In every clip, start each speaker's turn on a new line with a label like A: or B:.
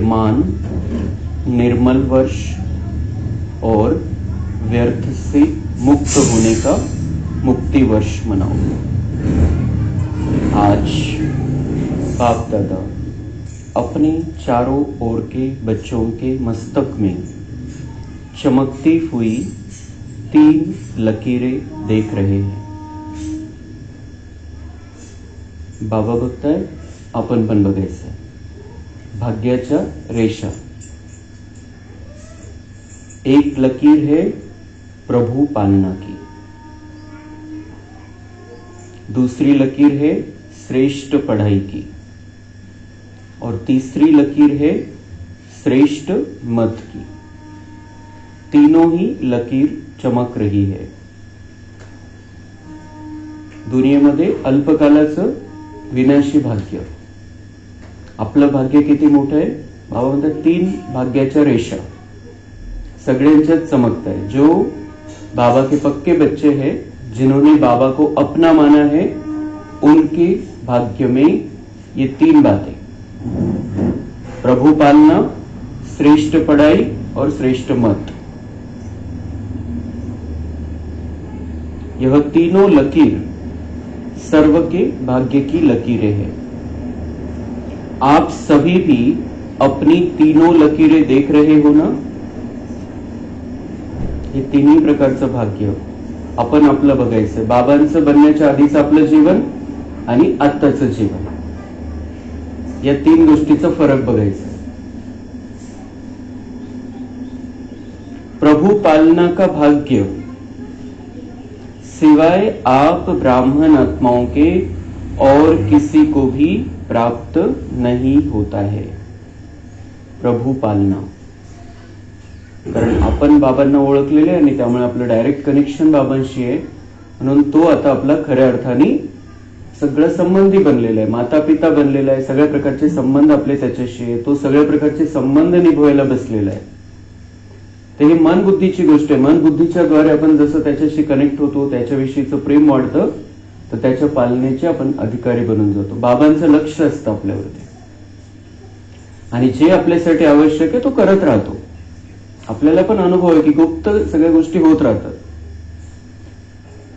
A: मान, निर्मल वर्ष और व्यर्थ से मुक्त होने का मुक्ति वर्ष मनाओ। आज बाप दादा अपने चारों ओर के बच्चों के मस्तक में चमकती हुई 3 लकीरें देख रहे हैं। बाबा बघताय, आपण पण बघायचं। भाग्याच्या रेषा। एक लकीर है प्रभु पालना की, दूसरी लकीर है श्रेष्ठ पढ़ाई की और तीसरी लकीर है श्रेष्ठ मत की। तीनों ही लकीर चमक रही है। दुनियेमध्ये अल्पकालाचं विनाशी भाग्य, आपलं भाग्य किती मोठं आहे? बाबा म्हणतात 3 भाग्याच्या रेषा सगळ्यांच्यात चमकता है। जो बाबा के पक्के बच्चे हैं, जिन्होंने बाबा को अपना माना है, उनके भाग्य में ये 3 बातें, प्रभु पालना, श्रेष्ठ पढ़ाई और श्रेष्ठ मत, यह तीनों लकीर सर्व के भाग्य की लकीरें हैं। आप सभी भी अपनी तीनों लकीरें देख रहे हो ना? हे तिन्ही प्रकारचं भाग्य आपण आपलं बघायचं। बाबांचं बनण्याच्या आधीचं आपलं जीवन आणि आत्ताचं जीवन, या 3 गोष्टीचा फरक बघायचा। प्रभु पालना का भाग्य सिवाय आप ब्राह्मण आत्माओं के और किसी को भी प्राप्त नहीं होता है। प्रभु पालना, कारण आपण बाबांना ओळखलेले आणि त्यामुळे आपलं डायरेक्ट कनेक्शन बाबांशी आहे, म्हणून तो आता आपला खऱ्या अर्थाने सगळं संबंधी बनलेला आहे, माता पिता बनलेला आहे, सगळ्या प्रकारचे संबंध आपले त्याच्याशी आहे, तो सगळ्या प्रकारचे संबंध निभवायला बसलेला आहे। तर ही मन बुद्धीची गोष्ट आहे। मन बुद्धीच्या द्वारे आपण जसं त्याच्याशी कनेक्ट होतो, त्याच्याविषयीचं प्रेम वाढतं, तर त्याच्या पालनेचे आपण अधिकारी बनून जातो। बाबांचं लक्ष असतं आपल्यावरती आणि जे आपल्यासाठी आवश्यक आहे तो करत राहतो। आपल्याला पण अनुभव आहे की गुप्त सगळ्या गोष्टी होत राहतात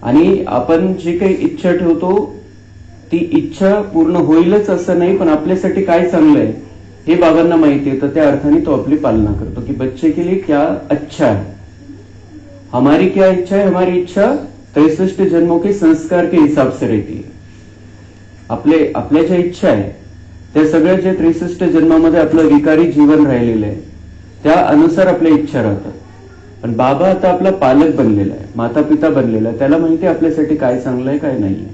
A: आणि आपण जी काही इच्छा ठेवतो ती इच्छा पूर्ण होईलच असं नाही, पण आपल्यासाठी काय चांगलं आहे हे बाबांना माहिती आहे, तर त्या अर्थाने तो आपली पालना करतो की बच्चे के लिए क्या अच्छा है, हमारी क्या इच्छा है। हमारी इच्छा 63 जन्मों के संस्कार के हिसाब से रहती है। आपल्या ज्या इच्छा आहे त्या सगळ्या जे 63 जन्मामध्ये आपलं विकारी जीवन राहिलेलं आहे त्या अनुसार आपल्या इच्छा राहतात। पण बाबा आता आपला पालक बनलेला आहे, माता पिता बनलेला आहे, त्याला माहिती आहे आपल्यासाठी काय चांगलं आहे काय नाही,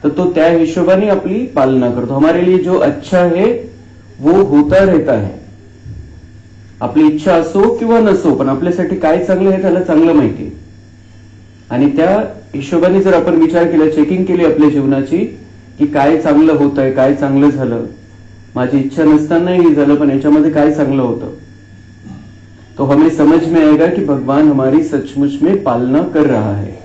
A: तर तो त्या हिशोबाने आपली पालना करतो। हमारे लिए जो अच्छा है वो होता रहता है। आपली इच्छा असो किंवा नसो, पण आपल्यासाठी काय चांगलं आहे त्याला चांगलं माहिती आहे आणि त्या हिशोबाने जर आपण विचार केला, चेकिंग केली आपल्या जीवनाची की काय चांगलं होत आहे, काय चांगलं झालं, माझी इच्छा नसतानाही झालं पण याच्यामध्ये काय चांगलं होतं, तो हमें समझ में आएगा कि भगवान हमारी सचमुच में पालना कर रहा है।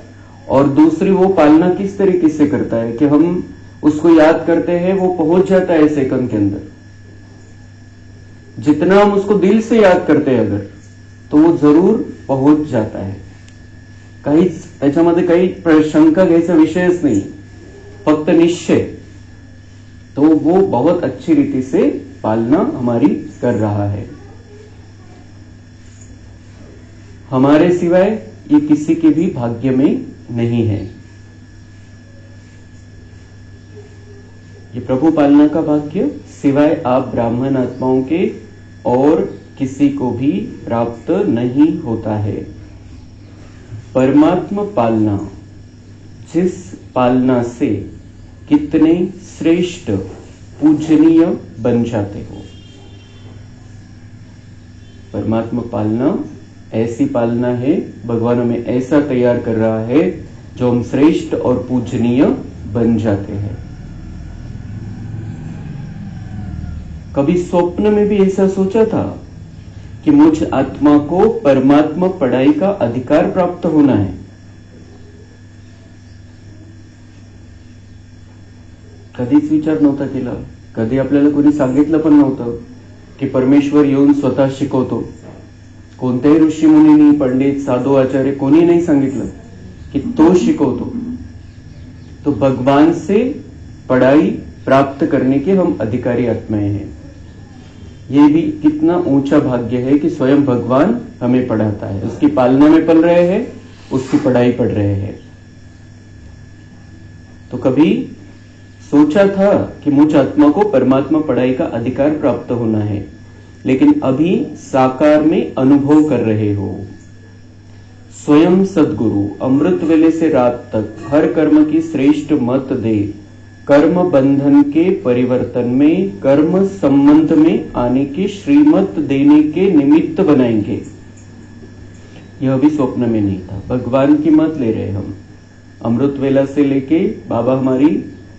A: और दूसरी वो पालना किस तरीके से करता है कि हम उसको याद करते हैं, वो पहुंच जाता है सेकंड के अंदर। जितना हम उसको दिल से याद करते हैं अगर, तो वो जरूर पहुंच जाता है। काहीच त्याच्यामध्ये काही शंका घ्यायचा विषयच नाही, फक्त निश्चय। तो वो बहुत अच्छी रीति से पालना हमारी कर रहा है। हमारे सिवाय ये किसी के भी भाग्य में नहीं है। ये प्रभु पालना का भाग्य सिवाय आप ब्राह्मण आत्माओं के और किसी को भी प्राप्त नहीं होता है। परमात्मा पालना, जिस पालना से कितने श्रेष्ठ पूजनीय बन जाते हो। परमात्मा पालना ऐसी पालना है, भगवान हमें ऐसा तैयार कर रहा है जो हम श्रेष्ठ और पूजनीय बन जाते हैं। कभी स्वप्न में भी ऐसा सोचा था कि मुझ आत्मा को परमात्मा पढ़ाई का अधिकार प्राप्त होना है? कधीच विचार नव्हता केला, कधी आपल्याला कोणी सांगितलं पण नव्हतं की परमेश्वर येऊन स्वतः शिकवतो. कोणत्याही ऋषी मुनींनी, पंडित, साधू, आचार्य कोणी नाही सांगितलं कि तो शिकवतो. तो भगवान से पढ़ाई प्राप्त करने के हम अधिकारी आत्माएं हैं. ये भी कितना ऊंचा भाग्य है कि स्वयं भगवान हमें पढ़ाता है. उसकी पालना में पल रहे हैं, उसकी पढ़ाई पढ़ रहे हैं. तो कभी सोचा था कि मुझ आत्मा को परमात्मा पढ़ाई का अधिकार प्राप्त होना है, लेकिन अभी साकार में अनुभव कर रहे हो. स्वयं सद्गुरु अमृत वेले से रात तक हर कर्म की श्रेष्ठ मत दे, कर्म बंधन के परिवर्तन में, कर्म संबंध में आने की श्रीमत देने के निमित्त बनाएंगे. यह भी स्वप्न में नहीं था. भगवान की मत ले रहे हम. अमृत वेला से लेके बाबा हमारी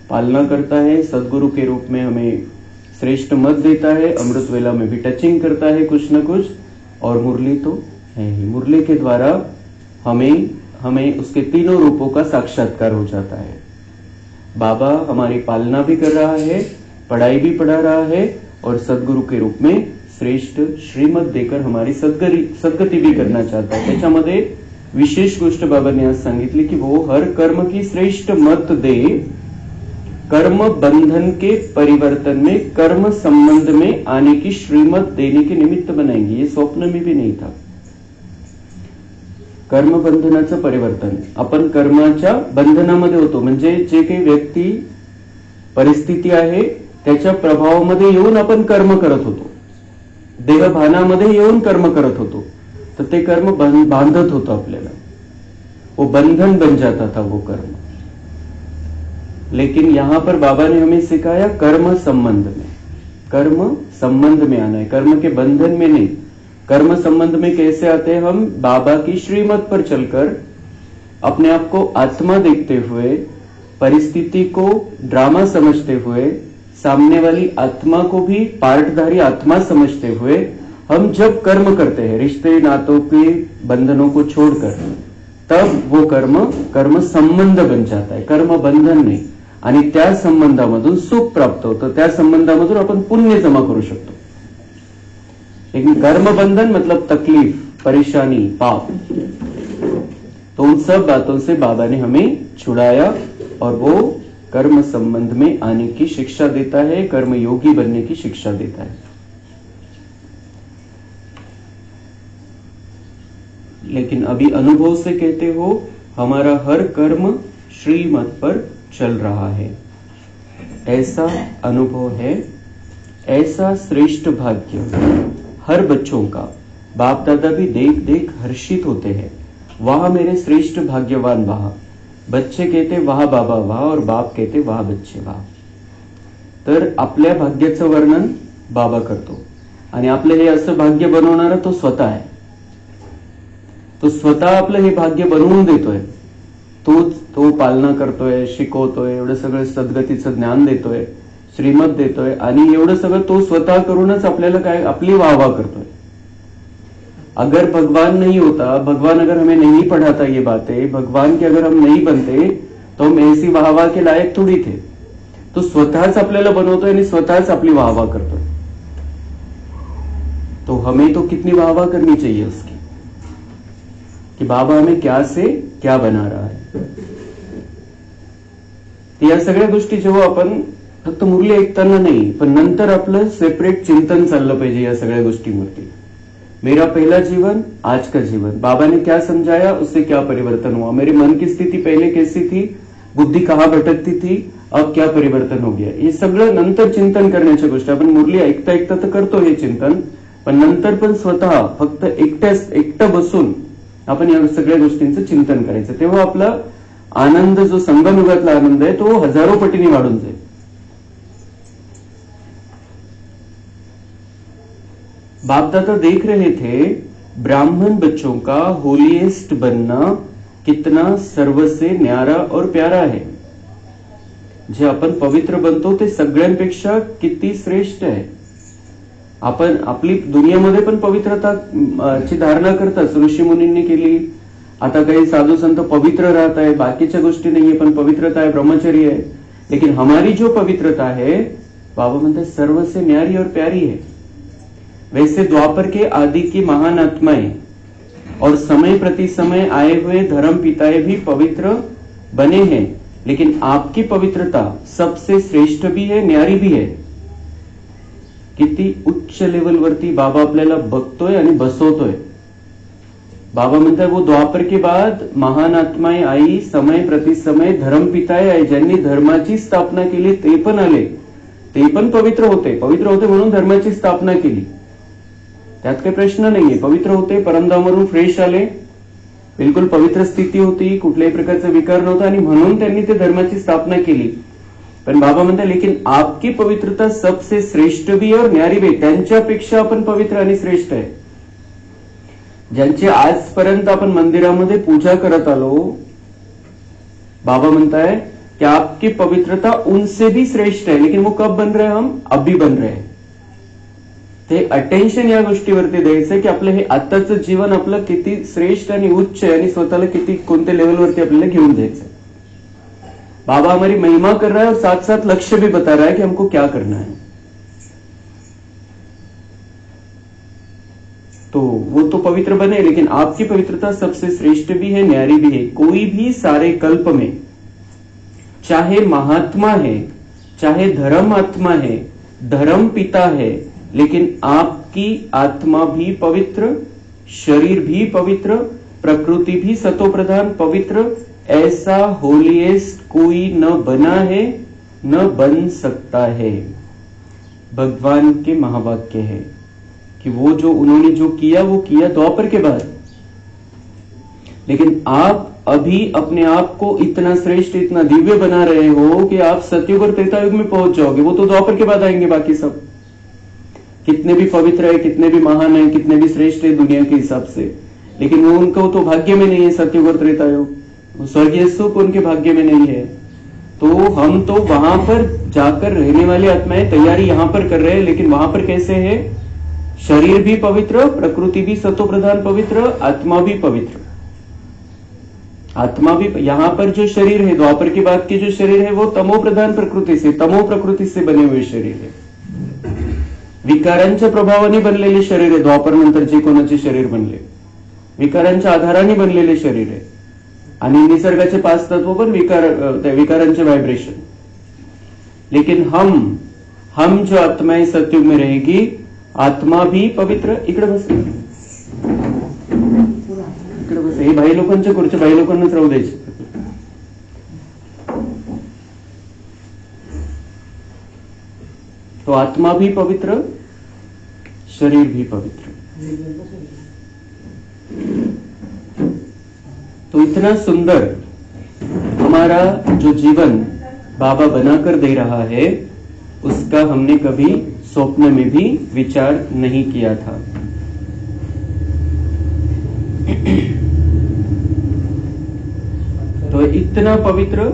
A: पालना करता है, सदगुरु के रूप में हमें श्रेष्ठ मत देता है, अमृत वेला में भी टचिंग करता है कुछ न कुछ, और मुरली तो है ही. मुरली के द्वारा हमें उसके तीनों रूपों का साक्षात्कार हो जाता है. बाबा हमारी पालना भी कर रहा है, पढ़ाई भी पढ़ा रहा है, और सदगुरु के रूप में श्रेष्ठ श्रीमत देकर हमारी सद्गती भी करना चाहता है. त्याच्यामध्ये विशेष गोष्ट बाबांनी आज सांगितली की वो हर कर्म की श्रेष्ठ मत दे, कर्म बंधन के परिवर्तन में, कर्म संबंध में आने की श्रीमत देने के निमित्त बनाएंगे. ये स्वप्न में भी नहीं था. कर्म बंधनाचं परिवर्तन, आपण कर्माच्या बंधनामध्ये होतो. म्हणजे जे काही व्यक्ती परिस्थिती आहे त्याच्या प्रभावामध्ये येऊन आपण कर्म करत होतो, देहभानामध्ये येऊन कर्म करत होतो, तो ते कर्म बांधत होतो आपल्याला. वो बंधन बन जाता था वो कर्म. लेकिन यहां पर बाबा ने हमें सिखाया कर्म संबंध में, कर्म संबंध में आना है, कर्म के बंधन में नहीं. कर्म संबंध में कैसे आते हैं हम? बाबा की श्रीमत पर चलकर, अपने आप को आत्मा देखते हुए, परिस्थिति को ड्रामा समझते हुए, सामने वाली आत्मा को भी पार्टधारी आत्मा समझते हुए हम जब कर्म करते हैं रिश्ते नातों के बंधनों को छोड़कर, तब वो कर्म संबंध बन जाता है, कर्म बंधन नहीं. आणि त्या संबंधामधून सुख प्राप्त होतं, त्या संबंधामधून आपण पुण्य जमा करू शकतो. लेकिन कर्म बंधन मतलब तकलीफ, परेशानी, पाप. तो उन सब बातों से बाबा ने हमें छुड़ाया और वो कर्म संबंध में आने की शिक्षा देता है, कर्म योगी बनने की शिक्षा देता है. लेकिन अभी अनुभव से कहते हो हमारा हर कर्म श्रीमत पर चल रहा है. ऐसा अनुभव है, ऐसा श्रेष्ठ भाग्य हर बच्चों का. बाप दादा भी देख देख हर्षित होते हैं. वाह मेरे श्रेष्ठ भाग्यवान वाह. बच्चे कहते वाह बाबा वाह, और बाप कहते वाह बच्चे वाह. तर आपल्या भाग्याचं वर्णन बाबा करतो, आणि आपलं हे असं भाग्य बनवणारा तो स्वतः आहे. तो स्वतः आपलं हे भाग्य बनवून देतोय. तो पालना करतोय, शिकवतोय, एवढं सगळं सद्गतीचं ज्ञान देतोय, श्रीमत देतोय, आणि एवढं सगळं तो स्वतः करूनच आपल्याला काय आपली वाहवा करतोय. अगर भगवान नहीं होता, भगवान अगर हमें नहीं पढ़ाता ये बातें, भगवान के अगर हम नहीं बनते तो हम ऐसी वाहवा के लायक थोड़ी थे. तो स्वतःच आपल्याला बनवतोय आणि स्वतःच आपली वाहवा करतोय. तो हमें तो कितनी वाहवा करनी चाहिए उसकी, कि बाबा हमें क्या से क्या बना रहा है. या सगळ्या गोष्टी जेव्हा आपण फक्त मुरली ऐकताना नाही, पण नंतर आपलं सेपरेट चिंतन चाललं पाहिजे या सगळ्या गोष्टींवरती. मेरा पहला जीवन, आज का जीवन, बाबा ने क्या समझाया, उससे क्या परिवर्तन हुआ. मेरे मन की स्थिति पहले कैसी थी, बुद्धी कहाँ भटकती थी, अब क्या परिवर्तन हो गया. हे सगळं नंतर चिंतन करण्याच्या गोष्टी. आपण मुरली ऐकता ऐकता तर करतो हे चिंतन, पण नंतर पण स्वतः फक्त एकटं बसून आपण या सगळ्या गोष्टींचं चिंतन करायचं. तेव्हा आपला आनंद, जो संगमयुगातला आनंद आहे, तो हजारो पटीने वाढून जाईल. बाप दादा देख रहे थे ब्राह्मण बच्चों का होलीएस्ट बनना कितना सर्वसे न्यारा और प्यारा है. जे आपण पवित्र बनतो ते सगळ्यांपेक्षा किती श्रेष्ठ आहे. आपण आपली दुनियामध्ये पण पवित्रता ची धारणा करतात, ऋषी मुनींनी केली. आता काही साधू संत पवित्र राहत आहे, बाकीच्या गोष्टी नाहीये, पण पवित्रता आहे, ब्रह्मचर्य आहे. लेकिन हमारी जो पवित्रता है, बाबा म्हणते सर्वसे न्यारी और प्यारी है. वैसे द्वापर के आदि की महान आत्माएं और समय प्रति समय आए हुए धर्म पिताएं भी पवित्र बने हैं, लेकिन आपकी पवित्रता सबसे श्रेष्ठ भी है, न्यारी भी है. किती उच्च लेवलवरती बाबा आपल्याला बघतोय आणि बसवतोय. बाबा म्हणतात वो द्वापर के बाद महान आत्माएं आई, समय प्रति समय धर्म पिताएं आए, ज्यांनी धर्माची स्थापना केली ते पण आले, ते पण पवित्र होते म्हणून धर्माची स्थापना केली. त्यात काही प्रश्न नाहीये. पवित्र होते, परमधामावरून फ्रेश आले, बिलकुल पवित्र स्थिती होती, कुठल्याही प्रकारचा विकार नव्हता आणि म्हणून त्यांनी ते धर्माची स्थापना केली. पण बाबा म्हणतात लेकिन आपकी पवित्रता सबसे श्रेष्ठ भी और न्यारी भी. त्यांच्यापेक्षा आपण पवित्र आणि श्रेष्ठ आहे. ज्यांची आजपर्यंत आपण मंदिरामध्ये पूजा करत आलो, बाबा म्हणताय कि आपकी पवित्रता उनसे भी श्रेष्ठ है, लेकिन वो कब बन रहे, हम अभी बन रहे. ते अटेन्शन या गोष्टीवरती द्यायचं की आपलं हे आताचं जीवन आपलं किती श्रेष्ठ आणि उच्च आहे आणि स्वतःला किती कोणत्या लेवलवरती आपल्याला घेऊन जायचं. बाबा हमारी महिमा कर रहा है और साथ साथ लक्ष्य भी बता रहा है कि हमको क्या करना है. तो वो तो पवित्र बने, लेकिन आपकी पवित्रता सबसे श्रेष्ठ भी है, न्यारी भी है. कोई भी सारे कल्प में चाहे महात्मा है, चाहे धर्म आत्मा है, धर्म पिता है, लेकिन आपकी आत्मा भी पवित्र, शरीर भी पवित्र, प्रकृति भी सतोप्रधान पवित्र, ऐसा होलीएस्ट कोई न बना है, न बन सकता है. भगवान के महावाक्य है कि वो जो उन्होंने जो किया वो किया द्वापर के बाद, लेकिन आप अभी अपने आप को इतना श्रेष्ठ, इतना दिव्य बना रहे हो कि आप सतयुग और त्रेतायुग में पहुंच जाओगे. वो तो द्वापर के बाद आएंगे. बाकी सब कितने भी पवित्र है, कितने भी महान है, कितने भी श्रेष्ठ है दुनिया के हिसाब से, लेकिन वो उनको तो भाग्य में नहीं है. सतयुग और त्रेतायुग स्वर्गीय सुख उनके भाग्य में नहीं है. तो हम तो वहां पर जाकर रहने वाली आत्माएं तैयारी यहां पर कर रहे हैं, लेकिन वहां पर कैसे है, शरीर भी पवित्र, प्रकृति भी सतोप्रधान पवित्र, आत्मा भी पवित्र. आत्मा भी, यहां पर जो शरीर है द्वापर के बाद के जो शरीर है वो तमो प्रधान प्रकृती से, तमो प्रकृती से बने हुए शरीर है. विकारांच्या प्रभावाने बनलेले शरीर आहे. द्वापर नंतर जे कोणाचे शरीर बनले विकारांच्या आधाराने बनलेले शरीर आहे. आणि निसर्गाचे 5 तत्व पण विकारांचे व्हायब्रेशन. लेकिन हम जो आत्माएं सतयुग में रहेगी, आत्मा भी पवित्र. इकडे बस, इकडे बस. हे भाई लोकांच्या खुर्च्या भाई लोकांनाच राहू द्यायचे. तो आत्मा भी पवित्र, शरीर भी पवित्र. तो इतना सुंदर हमारा जो जीवन बाबा बनाकर दे रहा है, उसका हमने कभी स्वप्न में भी विचार नहीं किया था. तो इतना पवित्र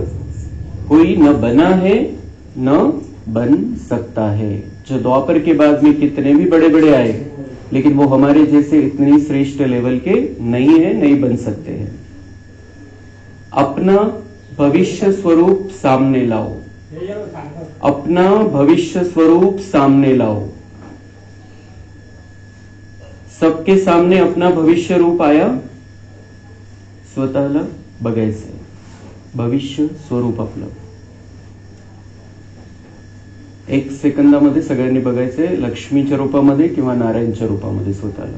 A: कोई न बना है, न बन सकता है. जो द्वापर के बाद में कितने भी बड़े बड़े आए, लेकिन वो हमारे जैसे इतनी श्रेष्ठ लेवल के नहीं है, नहीं बन सकते हैं. अपना भविष्य स्वरूप सामने लाओ, अपना भविष्य स्वरूप सामने लाओ. सबके सामने अपना भविष्य रूप आया, स्वतःला बघायचंय. भविष्य स्वरूप आपलं 1 सेकंदामध्ये सगळ्यांनी बघायचंय, लक्ष्मीच्या रूपामध्ये किंवा नारायणच्या रूपामध्ये स्वतःला.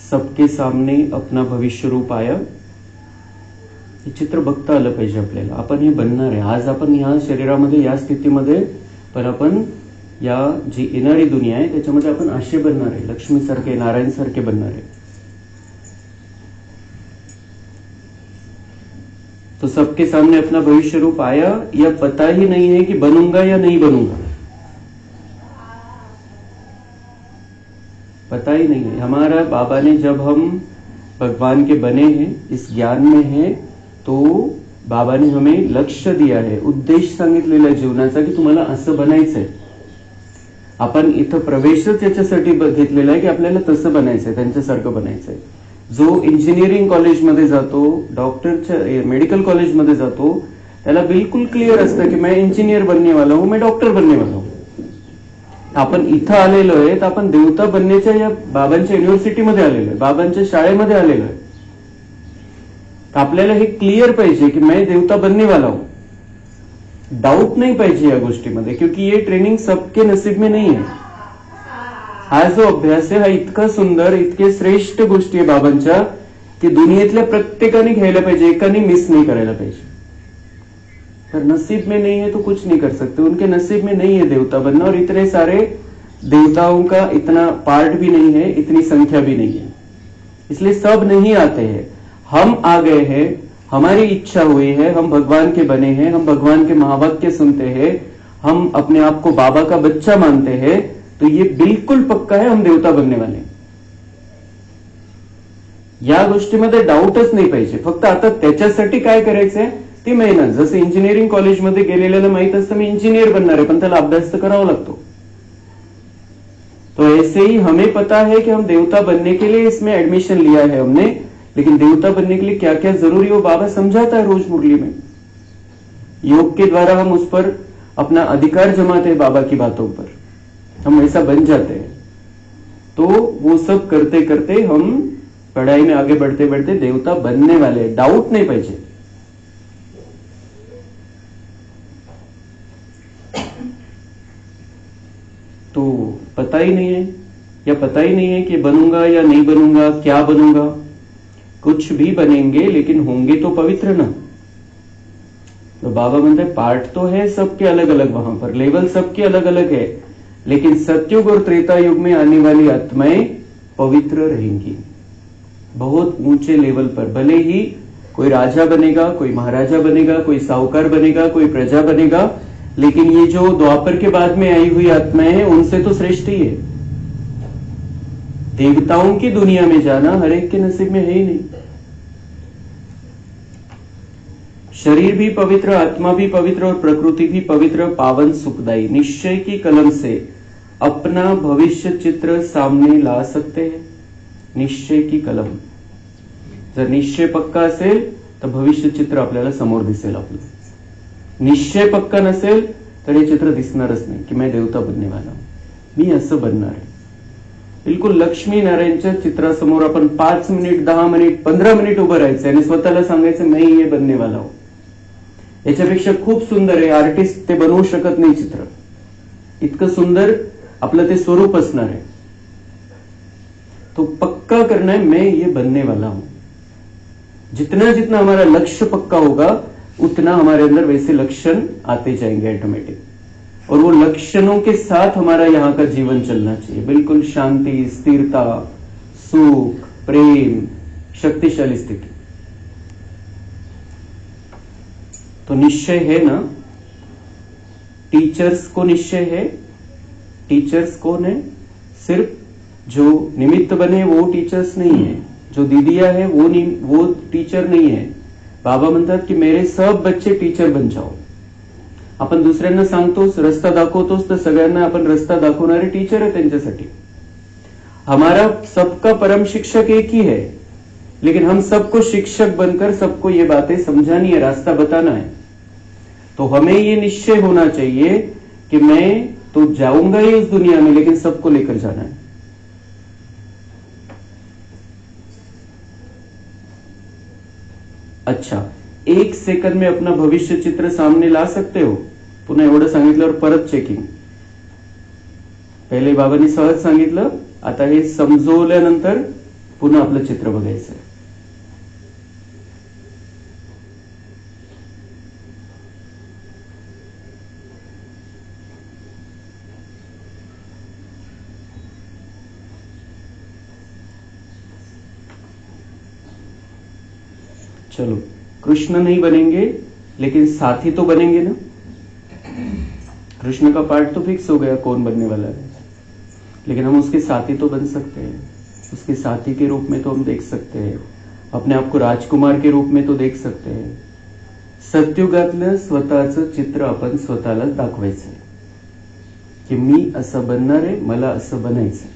A: सबके सामने अपना भविष्य रूप आया. हे चित्र बघता आलं पाहिजे आपल्याला. आपण हे बनणार आहे. आज आपण या शरीरामध्ये, या स्थितीमध्ये, पण आपण या जी येणारी दुनिया आहे त्याच्यामध्ये आपण असे बनणार आहे, लक्ष्मीसारखे, नारायण सारखे बनणार आहे. तो सबके सामने अपना भविष्य रूप आया, या पता ही नहीं है कि बनूंगा या नहीं बनूंगा. पता ही नहीं है. हमारा बाबा ने, जब हम भगवान के बने हैं, इस ज्ञान में हैं, तो बाबाने हमें लक्ष्य दिया आहे, उद्देश सांगितलेला आहे जीवनाचा की तुम्हाला असं बनायचंय. आपण इथं प्रवेशच याच्यासाठी घेतलेला आहे की आपल्याला तसं बनायचंय, त्यांच्यासारखं बनायचंय. जो इंजिनिअरिंग कॉलेजमध्ये जातो, डॉक्टरच्या मेडिकल कॉलेजमध्ये जातो, त्याला बिलकुल क्लिअर असतं की मैं इंजिनियर बनने वाला हूं, मैं डॉक्टर बनने वाला हूं. आपण इथं आलेलो आहे तर आपण देवता बनण्याच्या या बाबांच्या युनिव्हर्सिटीमध्ये आलेलो आहे, बाबांच्या शाळेमध्ये आलेलो आहे. आपल्याला हे क्लिअर पाहिजे की मैं देवता बनने वाला हूं. डाउट नहीं पाहिजे या गोष्टीमध्ये, क्योंकि ये ट्रेनिंग सबके नसीब में नहीं है. हा जो अभ्यास आहे हा इतका सुंदर, इतके श्रेष्ठ गोष्टी आहे बाबांच्या की दुनियेतल्या प्रत्येकाने घ्यायला पाहिजे, एकाने मिस नहीं करायला पाहिजे. पर नसीब में नहीं है तो कुछ नहीं कर सकते. उनके नसीब में नहीं है देवता बनना, और इतने सारे देवताओं का इतना पार्ट भी नहीं है, इतनी संख्या भी नहीं है, इसलिए सब नहीं आते हैं. हम आ गए हैं, हमारी इच्छा हुई है, हम भगवान के बने हैं, हम भगवान के महावाक्य सुनते हैं, हम अपने आप को बाबा का बच्चा मानते हैं, तो ये बिल्कुल पक्का है हम देवता बनने वाले. या गोष्टीमध्ये डाऊटच नाही पाहिजे. फक्त आता त्याच्यासाठी काय करायचंय ती मेहनत. जसं इंजिनिअरिंग कॉलेजमध्ये गेलेल्याला माहित असतं मी इंजिनियर बनणार आहे, पण त्याला अभ्यास तर करावा लागतो. तो ऐसे ही हमें पता है कि हम देवता बनने के लिए इसमें एडमिशन लिया है हमने, लेकिन देवता बनने के लिए क्या क्या जरूरी हो बाबा समझाता है रोज मुरली में. योग के द्वारा हम उस पर अपना अधिकार जमाते हैं, बाबा की बातों पर हम ऐसा बन जाते हैं. तो वो सब करते करते हम पढ़ाई में आगे बढ़ते बढ़ते देवता बनने वाले, डाउट नहीं पाहिजे. तो पता ही नहीं है, या पता ही नहीं है कि बनूंगा या नहीं बनूंगा, क्या बनूंगा. कुछ भी बनेंगे लेकिन होंगे तो पवित्र ना. तो बाबा म्हणते पार्ट तो है सबके अलग अलग, वहां पर लेवल सबके अलग अलग है, लेकिन सतयुग और त्रेता युग में आने वाली आत्माएं पवित्र रहेंगी बहुत ऊंचे लेवल पर. भले ही कोई राजा बनेगा, कोई महाराजा बनेगा, कोई साहूकार बनेगा, कोई प्रजा बनेगा, लेकिन ये जो द्वापर के बाद में आई हुई आत्माएं हैं उनसे तो श्रेष्ठ ही है. देवताओं की दुनिया में जाना हर एक के नसीब में है ही नहीं. शरीर भी पवित्र, आत्मा भी पवित्र और प्रकृति भी पवित्र, पावन सुखदायी. निश्चय की कलम से अपना भविष्य चित्र सामने ला सकते हैं. निश्चय की कलम, जर निश्चय पक्का असेल तर भविष्य चित्र आपल्याला समोर दिसेल. आपलं निश्चय पक्का नसेल तर हे चित्र दिसणारच नाही की मैं देवता बनने वाला, मी असं बनणार आहे. बिलकुल लक्ष्मी नारायणच्या चित्रासमोर आपण 5 मिनिट, 10 मिनिट, 15 मिनिट उभं राहायचं आणि स्वतःला सांगायचं मैं ये बनने वाला हूं. याच्यापेक्षा खूप सुंदर आहे. आर्टिस्ट ते बनवू शकत नाही चित्र. इतकं सुंदर आपलं ते स्वरूप असणार आहे. तो पक्का करना है मैं ये बनने वाला हूं. जितना जितना हमारा लक्ष्य पक्का होगा उतना हमारे अंदर वैसे लक्षण आते जाएंगे ऑटोमेटिक. और वो लक्षणों के साथ हमारा यहाँ का जीवन चलना चाहिए. बिल्कुल शांति, स्थिरता, सुख, प्रेम, शक्तिशाली स्थिति. तो निश्चय है ना. टीचर्स को निश्चय है. टीचर्स कौन है? सिर्फ जो निमित्त बने वो टीचर्स नहीं है. जो दीदिया है वो टीचर नहीं है. बाबा म्हणतात की मेरे सब बच्चे टीचर बन जाओ. आपण दुसऱ्यांना सांगतोस, रस्ता दाखवतोस, तर सगळ्यांना आपण रस्ता दाखवणारे टीचर आहे त्यांच्यासाठी. हमारा सबका परम शिक्षक एक ही है, लेकिन हम सबको शिक्षक बनकर सबको ये बातें समझानी है, रास्ता बताना है. तो हमें ये निश्चय होना चाहिए कि मैं तो जाऊंगा ही उस दुनिया में, लेकिन सबको लेकर जाना है. अच्छा, 1 सेकंड में अपना भविष्य चित्र सामने ला सकते हो. पुन्हा एवढं सांगितल्यावर परत चेकिंग. पहिले बाबांनी सहज सांगितलं, आता हे समजवल्यानंतर पुन्हा आपलं चित्र बघायचं. चलो, कृष्ण नहीं बनेंगे लेकिन साथी तो बनेंगे ना. कृष्ण का पार्ट तो फिक्स हो गया कौन बनने वाला है, लेकिन हम उसके साथी तो बन सकते हैं. उसके साथी के रूप में तो हम देख सकते हैं, अपने आप को राजकुमार के रूप में तो देख सकते हैं, सत्युगातलं स्वतःचं चित्र आपण स्वतःलाच दाखवायचंय की मी असं बनणार आहे, मला असं बनायचंय.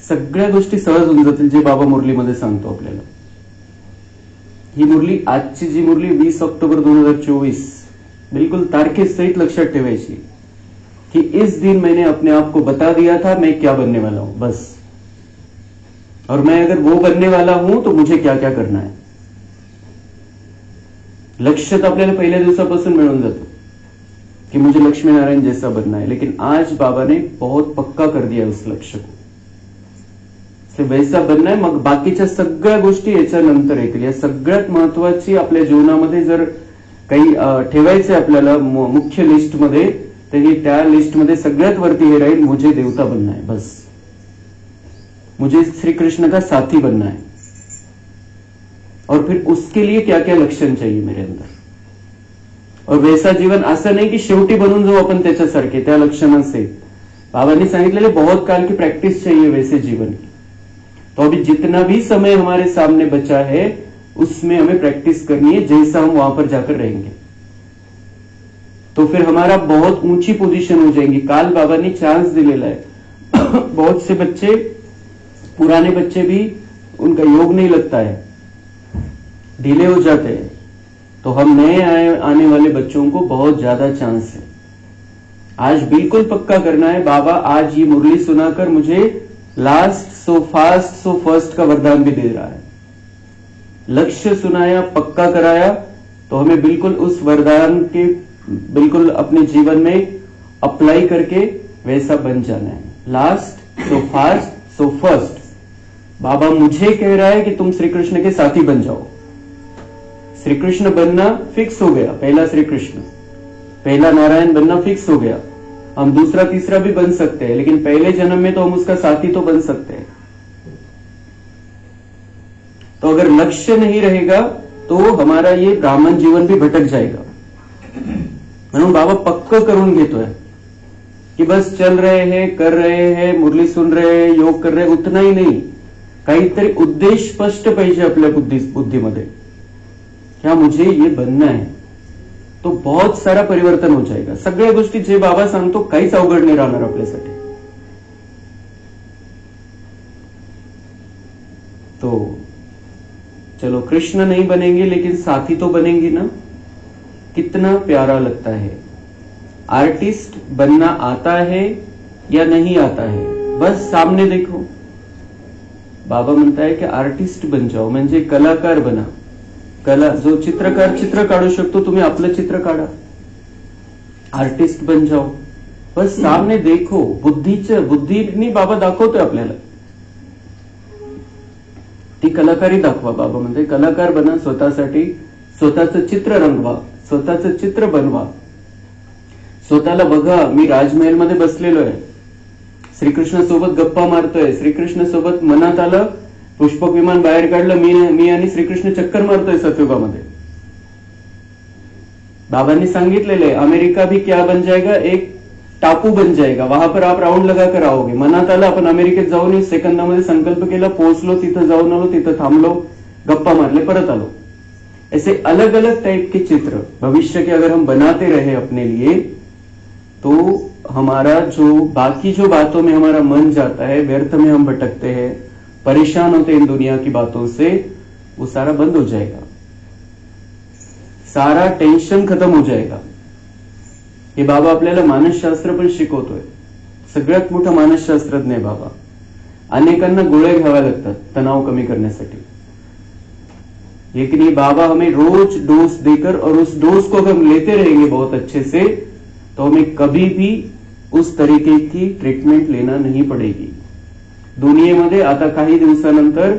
A: सगळ्या गोष्टी सहज होऊन जातील जे बाबा मुरलीमध्ये सांगतो आपल्याला. ही मुरली, आजची जी मुरली 20 ऑक्टोबर 2024, बिल्कुल तारखेसहित लक्षात ठेवायची कि इस दिन मैंने अपने आप को बता दिया था मैं क्या बनने वाला हूं, बस. और मैं अगर वो बनने वाला हूं तो मुझे क्या क्या करना है. लक्ष्य तो आपल्याला पहिल्या दिवसापासून मिळून जातं कि मुझे लक्ष्मी नारायण जैसा बनना है. लेकिन आज बाबा ने बहुत पक्का कर दिया उस लक्ष्य को. वैसा बनना आहे. मग बाकीच्या सगळ्या गोष्टी याच्यानंतर येतील. या सगळ्यात महत्वाची आपल्या जीवनामध्ये जर काही ठेवायचे आपल्याला मुख्य लिस्टमध्ये, तर त्या लिस्टमध्ये सगळ्यात वरती हे राहील, मुझे देवता बनना है, बस. मुझे श्री कृष्ण का साथी बनना है. और फिर उसके लिए क्या क्या लक्षण चाहिए मेरे अंदर. और वैसा जीवन असं नाही की शेवटी बनून जाऊ आपण त्याच्यासारखे त्या लक्षणांचे. बाबांनी सांगितलेले बहुत काल की प्रैक्टिस चाहिए वैसे जीवन की. तो अभी जितना भी समय हमारे सामने बचा है उसमें हमें प्रैक्टिस करनी है जैसा हम वहां पर जाकर रहेंगे. तो फिर हमारा बहुत ऊंची पोजीशन हो जाएगी. काल बाबा ने चांस दिलेला है. बहुत से बच्चे, पुराने बच्चे भी, उनका योग नहीं लगता है, ढीले हो जाते हैं. तो हम नए आने वाले बच्चों को बहुत ज्यादा चांस है. आज बिल्कुल पक्का करना है. बाबा आज ये मुरली सुनाकर मुझे last so fast so first का वरदान भी दे रहा है. लक्ष्य सुनाया, पक्का कराया, तो हमें बिल्कुल उस वरदान के बिल्कुल अपने जीवन में अप्लाई करके वैसा बन जाना है. Last so fast so first. बाबा मुझे कह रहा है कि तुम श्री कृष्ण के साथी बन जाओ. श्री कृष्ण बनना फिक्स हो गया. पहला श्री कृष्ण, पहला नारायण बनना फिक्स हो गया. हम दूसरा तीसरा भी बन सकते हैं, लेकिन पहले जन्म में तो हम उसका साथी तो बन सकते हैं. तो अगर लक्ष्य नहीं रहेगा तो हमारा ये ब्राह्मण जीवन भी भटक जाएगा. म्हणून बाबा पक्क करून घेतोय कि बस चल रहे हैं, कर रहे हैं, मुरली सुन रहे हैं, योग कर रहे हैं, उतना ही नहीं. काहीतरी उद्देश स्पष्ट पाहिजे आपल्या बुद्धीमध्ये. क्या मुझे ये बनना है. तो बहुत सारा परिवर्तन हो जाएगा. सगळ्या गोष्टी जे बाबा सांगतो काहीच अवघड नाही राहणार आपल्यासाठी. तो चलो कृष्ण नहीं बनेंगे लेकिन साथी तो बनेंगे ना. कितना प्यारा लगता है. आर्टिस्ट बनना आता है या नहीं आता है, बस सामने देखो. बाबा म्हणता है कि आर्टिस्ट बन जाओ, म्हणजे कलाकार बना. कला, जो चित्रकार चित्र काढू शकतो, तुम्ही आपलं चित्र काढा. आर्टिस्ट बन जाओ, बस सामने देखो. बुद्धीनी बाबा दाखवतोय आपल्याला. ती कलाकारी दाखवा. बाबा म्हणते कलाकार बना. स्वतःसाठी स्वतःचं चित्र रंगवा, स्वतःचं चित्र बनवा. स्वतःला बघा, मी राजमहलमध्ये बसलेलो आहे, श्रीकृष्ण सोबत गप्पा मारतोय. श्रीकृष्ण सोबत मनात आलं, पुष्पक विमान बाहेर काढलं, मी आणि श्रीकृष्ण चक्कर मारतोय सतयुगामध्ये. बाबांनी सांगितलेले अमेरिका भी क्या बन जाएगा, एक टापू बन जाएगा. वहां पर आप राउंड लगा कर आओगे. मनात आलं, आपण अमेरिकेत जाऊन सेकंदामध्ये संकल्प केला, पोहोचलो, तिथं जाऊन आलो, तिथं थांबलो, गप्पा मारले, परत आलो. ऐसे अलग अलग टाइप के चित्र भविष्य के अगर हम बनाते रहे अपने लिए, तो हमारा जो बातों में हमारा मन जाता है, व्यर्थ में हम भटकते हैं, परेशान होते इन दुनिया की बातों से, वो सारा बंद हो जाएगा. सारा टेन्शन खत्म हो जाएगा. हे बाबा आपल्याला मानसशास्त्र पण शिकवतोय. सगळ्यात मोठा मानसशास्त्रज्ञ आहे बाबा. अनेकांना गोळ्या घ्याव्या लागतात तणाव कमी करण्यासाठी, लेकिन ये बाबा हमें रोज डोज देकर, और उस डोज को अगर हम लेते रहेंगे बहुत अच्छे से, तो हमें कभी भी उस तरीके की ट्रीटमेंट लेना नहीं पड़ेगी. दुनियेमध्ये आता काही दिवसानंतर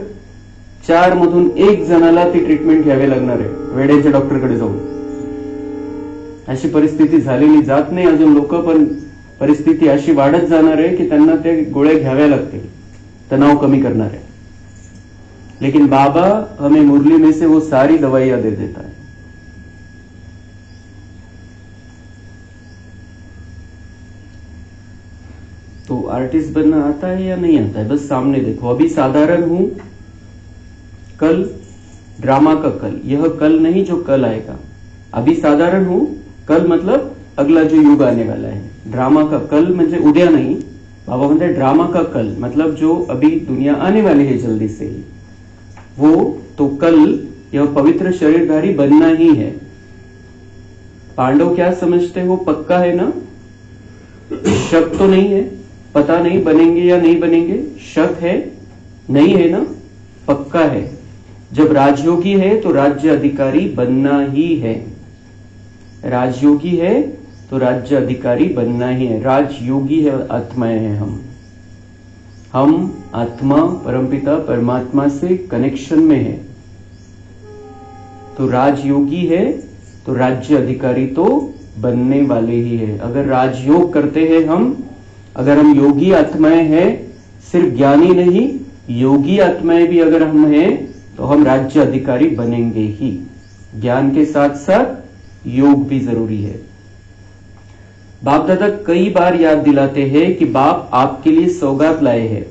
A: 4 मधून 1 जणाला ती ट्रीटमेंट घ्यावी लागणार आहे, वेड्याच्या डॉक्टरकडे जाऊन. अशी परिस्थिती झालेली जात नाही अजून. लोक पण परिस्थिती अशी वाढत जाणार आहे की त्यांना ते गोळ्या घ्याव्या लागतील तणाव कमी करणारे. लेकिन बाबा हमें मुरली में से वो सारी दवाइयां दे देता है. तो आर्टिस्ट बनना आता है या नहीं आता है, बस सामने देखो. अभी साधारण हूं, कल ड्रामा का कल, यह कल नहीं जो कल आएगा। अभी साधारण हूं, कल मतलब अगला जो युग आने वाला है। ड्रामा का कल म्हणजे उद्या नहीं, बाबा म्हणते ड्रामा का कल मतलब जो अभी दुनिया आने वाली है जल्दी से ही, वो तो कल यह पवित्र शरीरधारी बनना ही है। पांडव क्या समझते हो, पक्का है ना? शक तो नहीं है, पता नहीं बनेंगे या नहीं बनेंगे, शक है नहीं है ना, पक्का है। जब राजयोगी है तो राज्य अधिकारी बनना ही है। राजयोगी है तो राज्य अधिकारी बनना ही है। राजयोगी है, आत्माएं हैं हम आत्मा परमपिता परमात्मा से कनेक्शन में है। तो राजयोगी है तो राज्य अधिकारी तो बनने वाले ही है। अगर राजयोग करते हैं हम, अगर हम योगी आत्माएं हैं, सिर्फ ज्ञानी नहीं योगी आत्माएं भी अगर हम हैं, तो हम राज्य अधिकारी बनेंगे ही। ज्ञान के साथ साथ योग भी जरूरी है। बाप दादा कई बार याद दिलाते हैं कि बाप आपके लिए सौगात लाए हैं।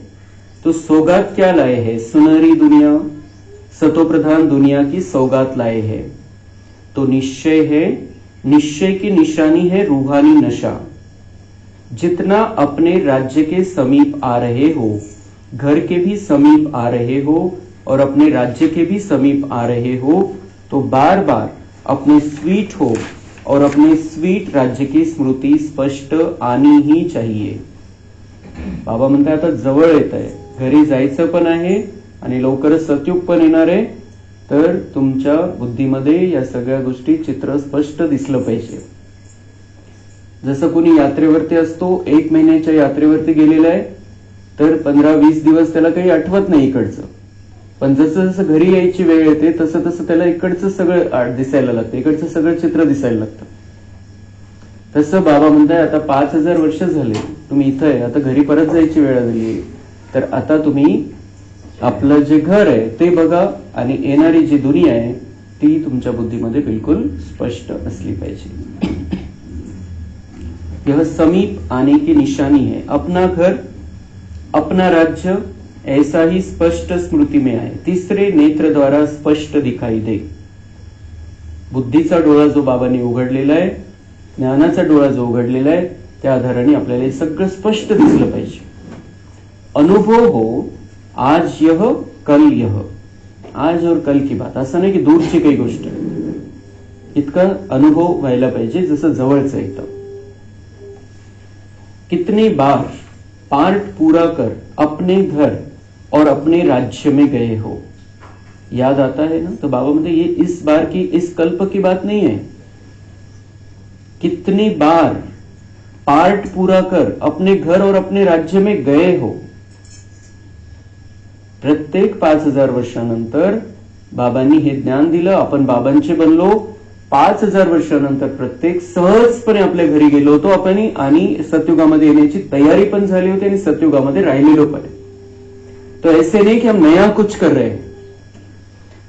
A: तो सौगात क्या लाए हैं? सुनहरी दुनिया, सतोप्रधान दुनिया की सौगात लाए हैं। तो निश्चय है, निश्चय की निशानी है रूहानी नशा। जितना अपने राज्य के समीप आ रहे हो, घर के भी समीप आ रहे हो और अपने राज्य के भी समीप आ रहे हो, तो बार बार अपने स्वीट हो और अपने स्वीट राज्य की स्मृती स्पष्ट आनी ही चाहिए। बाबा म्हणताय आता जवळ येत आहे, घरी जायचं पण आहे आणि लवकरच सतयुग पण येणार आहे, तर तुमच्या बुद्धीमध्ये या सगळ्या गोष्टी चित्र स्पष्ट दिसलं पाहिजे। जसं कोणी यात्रेवरती असतो, 1 महिन्याच्या यात्रेवरती गेलेला आहे, तर 15-20 दिवस त्याला काही आठवत नाही इकडचं, पण जसं जसं घरी यायची वेळ येते तसं तसं त्याला इकडचं सगळं दिसायला लागतं, इकडचं सगळं चित्र दिसायला लागतं। तसं बाबा म्हणताय आता 5000 वर्ष झाले तुम्ही इथं आहे, आता घरी परत जायची वेळ झाली, तर आता तुम्ही आपलं जे घर आहे ते बघा आणि येणारी जी दुनिया आहे ती तुमच्या बुद्धीमध्ये बिलकुल स्पष्ट असली पाहिजे। यह समीप आने की निशानी है। अपना घर, अपना राज्य ऐसा ही स्पष्ट स्मृति में आए, तीसरे नेत्र द्वारा स्पष्ट दिखाई दे। बुद्धीचा डोळा जो बाबांनी उघडलेला आहे, ज्ञानाचा डोळा जो उघडलेला आहे, त्या आधाराने आपल्याला हे सगळं स्पष्ट दिसलं पाहिजे। अनुभव हो आज यह कल यह, आज और कल की बात, असं नाही की दूरची काही गोष्ट, इतका अनुभव व्हायला पाहिजे जसं जवळचं एकदम। कितनी बार पार्ट पूरा कर अपने घर और अपने राज्य में गए हो, याद आता है ना? तो बाबा मतलब ये इस बार की, इस कल्प की बात नहीं है। कितनी बार पार्ट पूरा कर अपने घर और अपने राज्य में गए हो। प्रत्येक 5000 वर्षानंतर बाबांनी हे ज्ञान दिलं, आपण बाबांचे बनलो। 5000 वर्षानंतर प्रत्येक सहजपणे आपल्या घरी गेलो होतो आपण आणि सतयुगामध्ये येण्याची तयारी पण झाली होती आणि सतयुगामध्ये राहिलेलो पण। तो ऐसे नहीं कि हम नया कुछ कर रहे हैं,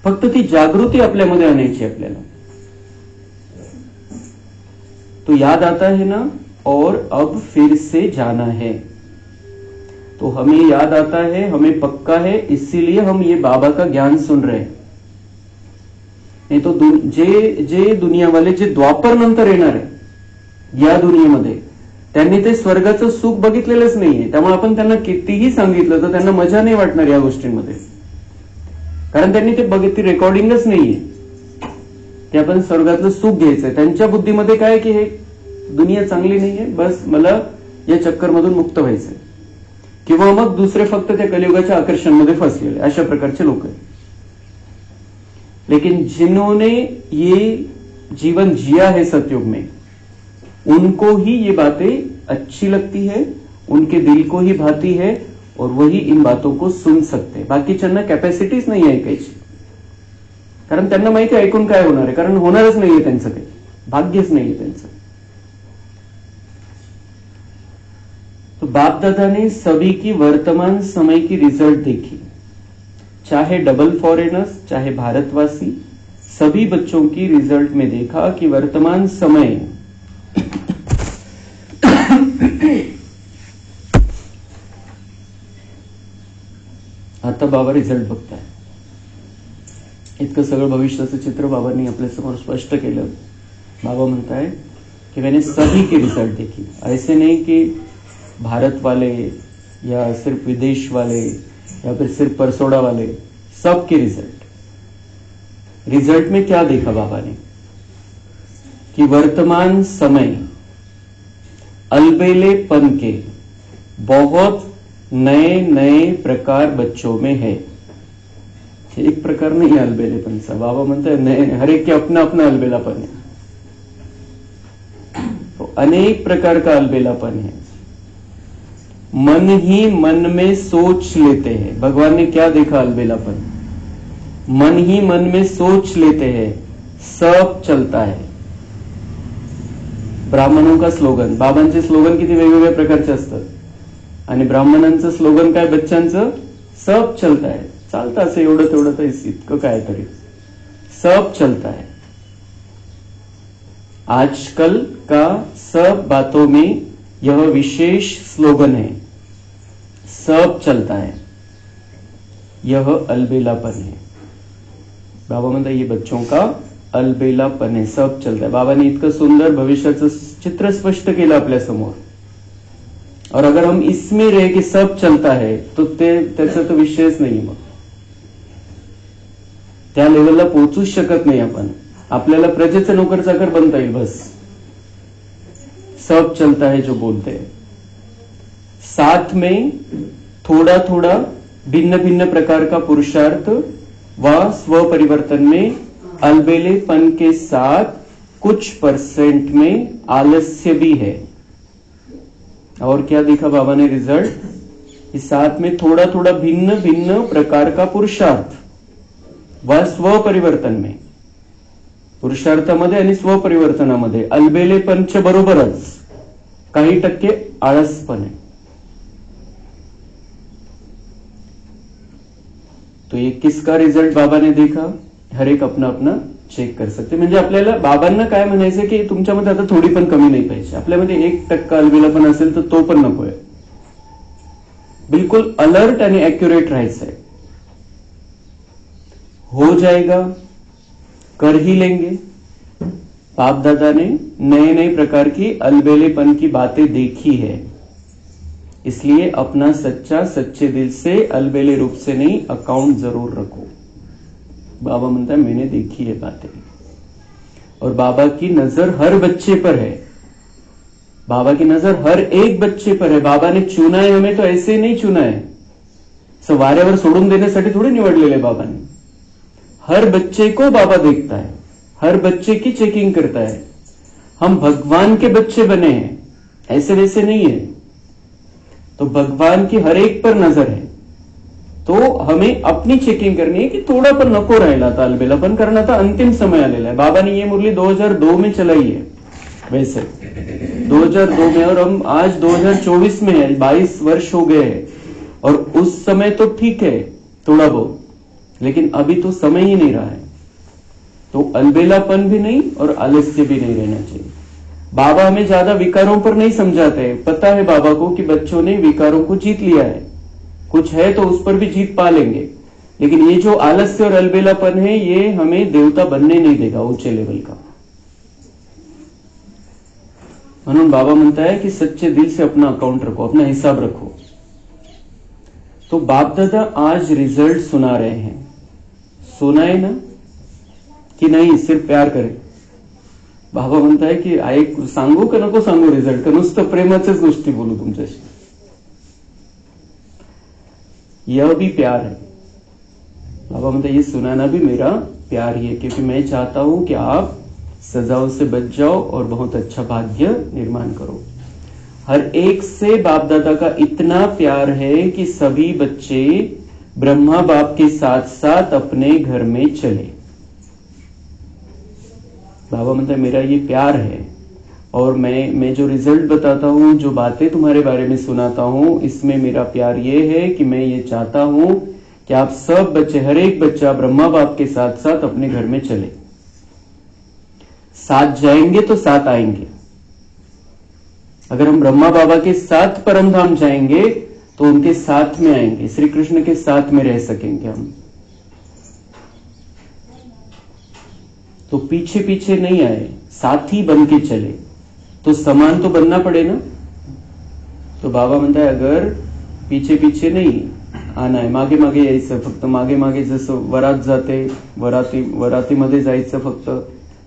A: फक्त ती जागृती आपल्यामध्ये आणायची आपल्याला। तो याद आता है ना, और अब फिर से जाना है। तो हमें याद आता है, हमें पक्का है, इसीलिए हम ये बाबा का ज्ञान सुन रहे हैं। नहीं तो जे दुनियावाले जे द्वापर नंतर येणार आहे या दुनियेमध्ये, त्यांनी ते स्वर्गाचं सुख बघितलेलंच नाहीये, त्यामुळे आपण त्यांना कितीही सांगितलं तर त्यांना मजा नाही वाटणार या गोष्टींमध्ये, कारण त्यांनी ते बघितली रेकॉर्डिंगच नाहीये की आपण स्वर्गातलं सुख घ्यायचंय। त्यांच्या बुद्धीमध्ये काय की हे दुनिया चांगली नाहीये, बस मला या चक्करमधून मुक्त व्हायचंय, किंवा मग दुसरे फक्त त्या कलियुगाच्या आकर्षणमध्ये फसलेले अशा प्रकारचे लोक आहेत। लेकिन जिन्होंने ये जीवन जिया है सतयुग में, उनको ही ये बातें अच्छी लगती है, उनके दिल को ही भाती है और वही इन बातों को सुन सकते हैं। बाकीच्यांना कॅपॅसिटीच नाही ऐकायची, कारण त्यांना माहिती आहे ऐकून काय होणार आहे, कारण होणारच नाहीये त्यांचं काही, भाग्यच नाहीये त्यांचं। तो बाप दादा ने सभी की वर्तमान समय की रिजल्ट देखी, चाहे डबल फॉरेनर्स चाहे भारतवासी, सभी बच्चों की रिजल्ट में देखा कि वर्तमान समय आता बाबा रिजल्ट बघताय। इतकं सगळं भविष्याचं चित्र बाबांनी आपल्यासमोर स्पष्ट केलं. बाबा म्हणताय कि मैंने सभी के रिजल्ट देखे, ऐसे नहीं कि भारत वाले या सिर्फ विदेश वाले या फिर सिर्फ परसोड़ा वाले, सबके रिजल्ट में क्या देखा बाबा ने कि वर्तमान समय अलबेलेपन के बहुत नए नए प्रकार बच्चों में है. एक प्रकार नहीं है अलबेलेपनचा, बाबा म्हणते नए, हर एक के अपना अपना अलबेलापन है. तो अनेक प्रकार का अलबेलापन है. मन ही मन में सोच लेते हैं. भगवान ने क्या देखा अलबेलापन? मन ही मन में सोच लेते हैं, सब चलता है. ब्राह्मणों का स्लोगन, बाबांचे स्लोगन किती वेगवेगळ्या प्रकारचे असतात. आणि ब्राह्मणांचं स्लोगन काय बच्चांचं? सब चलता है. चालतं असं एवढं तेवढं तर इतकं काय तरी, सब चलता है. आजकल का सब बातों में यह विशेष स्लोगन है, सब चलता है. यह अलबेलापन है. बाबा म्हणतात ये बच्चों का अलबेलापन है, सब चलता है. बाबांनी इतकं सुंदर भविष्याचं चित्र स्पष्ट केलं आपल्या समोर. और अगर हम इसमें रहे कि सब चलता है तो त्याचा तो विषयच नाही. मग त्या लेवलला पोहोचूच शकत नाही आपण. आपल्याला प्रजेचं नोकर चाकर बनता येईल बस. सब चलता है जो बोलते हैं. साथ में थोड़ा थोड़ा भिन्न भिन्न प्रकार का पुरुषार्थ व स्व परिवर्तन में अलबेलेपन के साथ कुछ % में आलस्य भी है. और क्या देखा बाबा ने रिजल्ट? इस साथ में थोड़ा थोड़ा भिन्न भिन्न प्रकार का पुरुषार्थ व स्व परिवर्तन में, पुरुषार्थामध्ये आणि स्वपरिवर्तनामध्ये अलबेलेपनच्या बरोबरच काही टक्के आळसपण आहे. तो ये किसका रिजल्ट बाबा ने देखा? हर एक अपना अपना चेक कर सकते. म्हणजे आपल्याला बाबांना काय म्हणायचं की तुमच्यामध्ये आता थोडी पण कमी नाही पाहिजे. आपल्यामध्ये 1% अलबेलापण असेल तर तो पण नकोय. बिल्कुल अलर्ट आणि ऍक्युरेट राहायचंय. हो जाएगा, कर ही लेंगे. बाप दादा ने नए नए प्रकार की अलबेलेपन की बातें देखी है, इसलिए अपना सच्चे दिल से अलबेले रूप से नहीं अकाउंट जरूर रखो. बाबा म्हणता है मैंने देखी है बातें. और बाबा की नजर हर बच्चे पर है. बाबा की नजर हर एक बच्चे पर है. बाबा ने चुना है हमें तो ऐसे नहीं चुना है, वाऱ्यावर सोडून देण्यासाठी थोडे निवडलेले बाबाने. हर बच्चे को बाबा देखता है, हर बच्चे की चेकिंग करता है. हम भगवान के बच्चे बने हैं, ऐसे वैसे नहीं है. तो भगवान की हर एक पर नजर है. तो हमें अपनी चेकिंग करनी है कि थोड़ा पण नको राहिला था अलबेलापन, कारण आता अंतिम समय आलेला है. बाबा ने ये मुरली 2002 में चलाई है वैसे 2002 में, और हम आज 2024 में है. 22 वर्ष हो गए हैं. और उस समय तो ठीक है थोड़ा बहुत, लेकिन अभी तो समय ही नहीं रहा है. तो अलबेलापन भी नहीं और आलस्य भी नहीं रहना चाहिए. बाबा हमें ज्यादा विकारों पर नहीं समझाते. पता है बाबा को कि बच्चों ने विकारों को जीत लिया है, कुछ है तो उस पर भी जीत पा लेंगे. लेकिन ये जो आलस्य और अलबेलापन है ये हमें देवता बनने नहीं देगा ऊंचे लेवल का. म्हणून बाबा म्हणता है कि सच्चे दिल से अपना अकाउंट रखो, अपना हिसाब रखो. तो बाप दादा आज रिजल्ट सुना रहे हैं. सुनाए ना कि नहीं सिर्फ प्यार करें? बाबा म्हणताय की ऐक, सांगू का नको सांगू रिझल्ट, का नुसतं प्रेमाच्याच गोष्टी बोलू तुमच्याशी? यह भी प्यार है. बाबा म्हणता ये सुनाना भी मेरा प्यार ही है, क्योंकि मैं चाहता हूं कि आप सजाओं से बच जाओ और बहुत अच्छा भाग्य निर्माण करो. हर एक से बाप दादा का इतना प्यार है कि सभी बच्चे ब्रह्मा बाप के साथ साथ अपने घर में चले. बाबा म्हणता मेरा ये प्यार है, और मैं जो रिजल्ट बताता हूं, जो बातें तुम्हारे बारे में सुनाता हूं, इसमें मेरा प्यार ये है कि मैं ये चाहता हूं कि आप सब बच्चे, हर एक बच्चा ब्रह्मा बाप के साथ साथ अपने घर में चले. साथ जाएंगे तो साथ आएंगे. अगर हम ब्रह्मा बाबा के साथ परमधाम जाएंगे तो उनके साथ में आएंगे, श्री कृष्ण के साथ में रह सकेंगे हम. तो पीछे पीछे नहीं आए, साथी बन के चले, तो समान तो बनना पड़े ना। तो बाबा म्हणताय अगर पीछे पीछे नाही आना आहे, मागे मागे यायचं, फक्त मागे मागे जसं वरात जाते, वरातीमध्ये जायचं फक्त,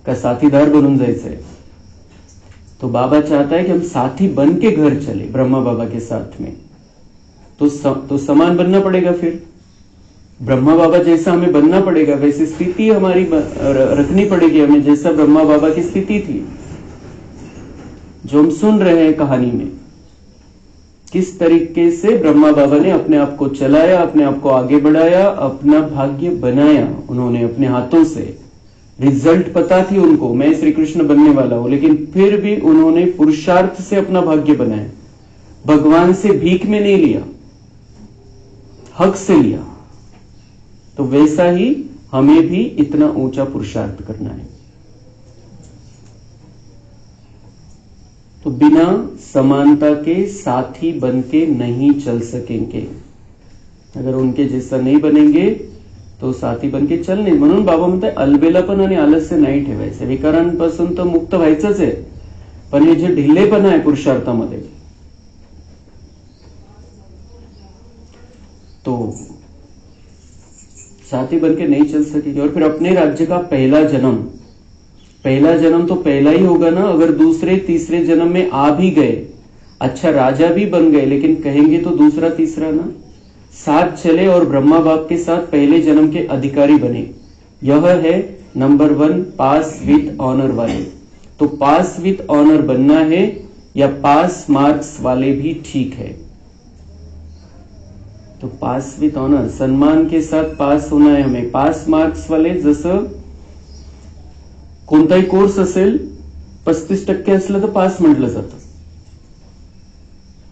A: का साथीदार बनून जायचंय। तो बाबा चाहता है कि हम साथी बन के घर चले ब्रह्मा बाबा के साथ में। तो समान बनना पड़ेगा, फिर ब्रह्मा बाबा जैसा हमें बनना पड़ेगा, वैसी स्थिति हमारी रखनी पड़ेगी हमें, जैसा ब्रह्मा बाबा की स्थिति थी जो हम सुन रहे हैं कहानी में। किस तरीके से ब्रह्मा बाबा ने अपने आप को चलाया, अपने आप को आगे बढ़ाया, अपना भाग्य बनाया उन्होंने अपने हाथों से। रिजल्ट पता थी उनको, मैं श्री कृष्ण बनने वाला हूं, लेकिन फिर भी उन्होंने पुरुषार्थ से अपना भाग्य बनाया। भगवान से भीख में नहीं लिया, हक से लिया। तो वैसा ही हमें भी इतना ऊंचा पुरुषार्थ करना है। तो बिना समानता के साथी बन के नहीं चल सकेंगे। अगर उनके जैसा नाही बनेंगे तो साथी बन के चल नाही। म्हणून बाबा म्हणतात अलबेलापण आणि आलस्य नाही ठेवायचं, विकारांपासून तर मुक्त व्हायचंच आहे, पण हे जे ढिल्लेपणा आहे पुरुषार्थामध्ये, तो साथी बन के नहीं चल सकेंगे। और फिर अपने राज्य का पहला जन्म तो पहला ही होगा ना। अगर दूसरे तीसरे जन्म में आ भी गए, अच्छा राजा भी बन गए, लेकिन कहेंगे तो दूसरा तीसरा ना। साथ चले और ब्रह्मा बाप के साथ पहले जन्म के अधिकारी बने, यह है नंबर 1 पास विथ ऑनर वाले। तो पास विथ ऑनर बनना है या पास मार्क्स वाले भी ठीक है। तो पास विथ ऑनर, सम्मान के साथ पास होना है हमें। पास मार्क्स वाले, जसं कोणताही कोर्स असेल 35% असलं तर पास म्हटलं जातं,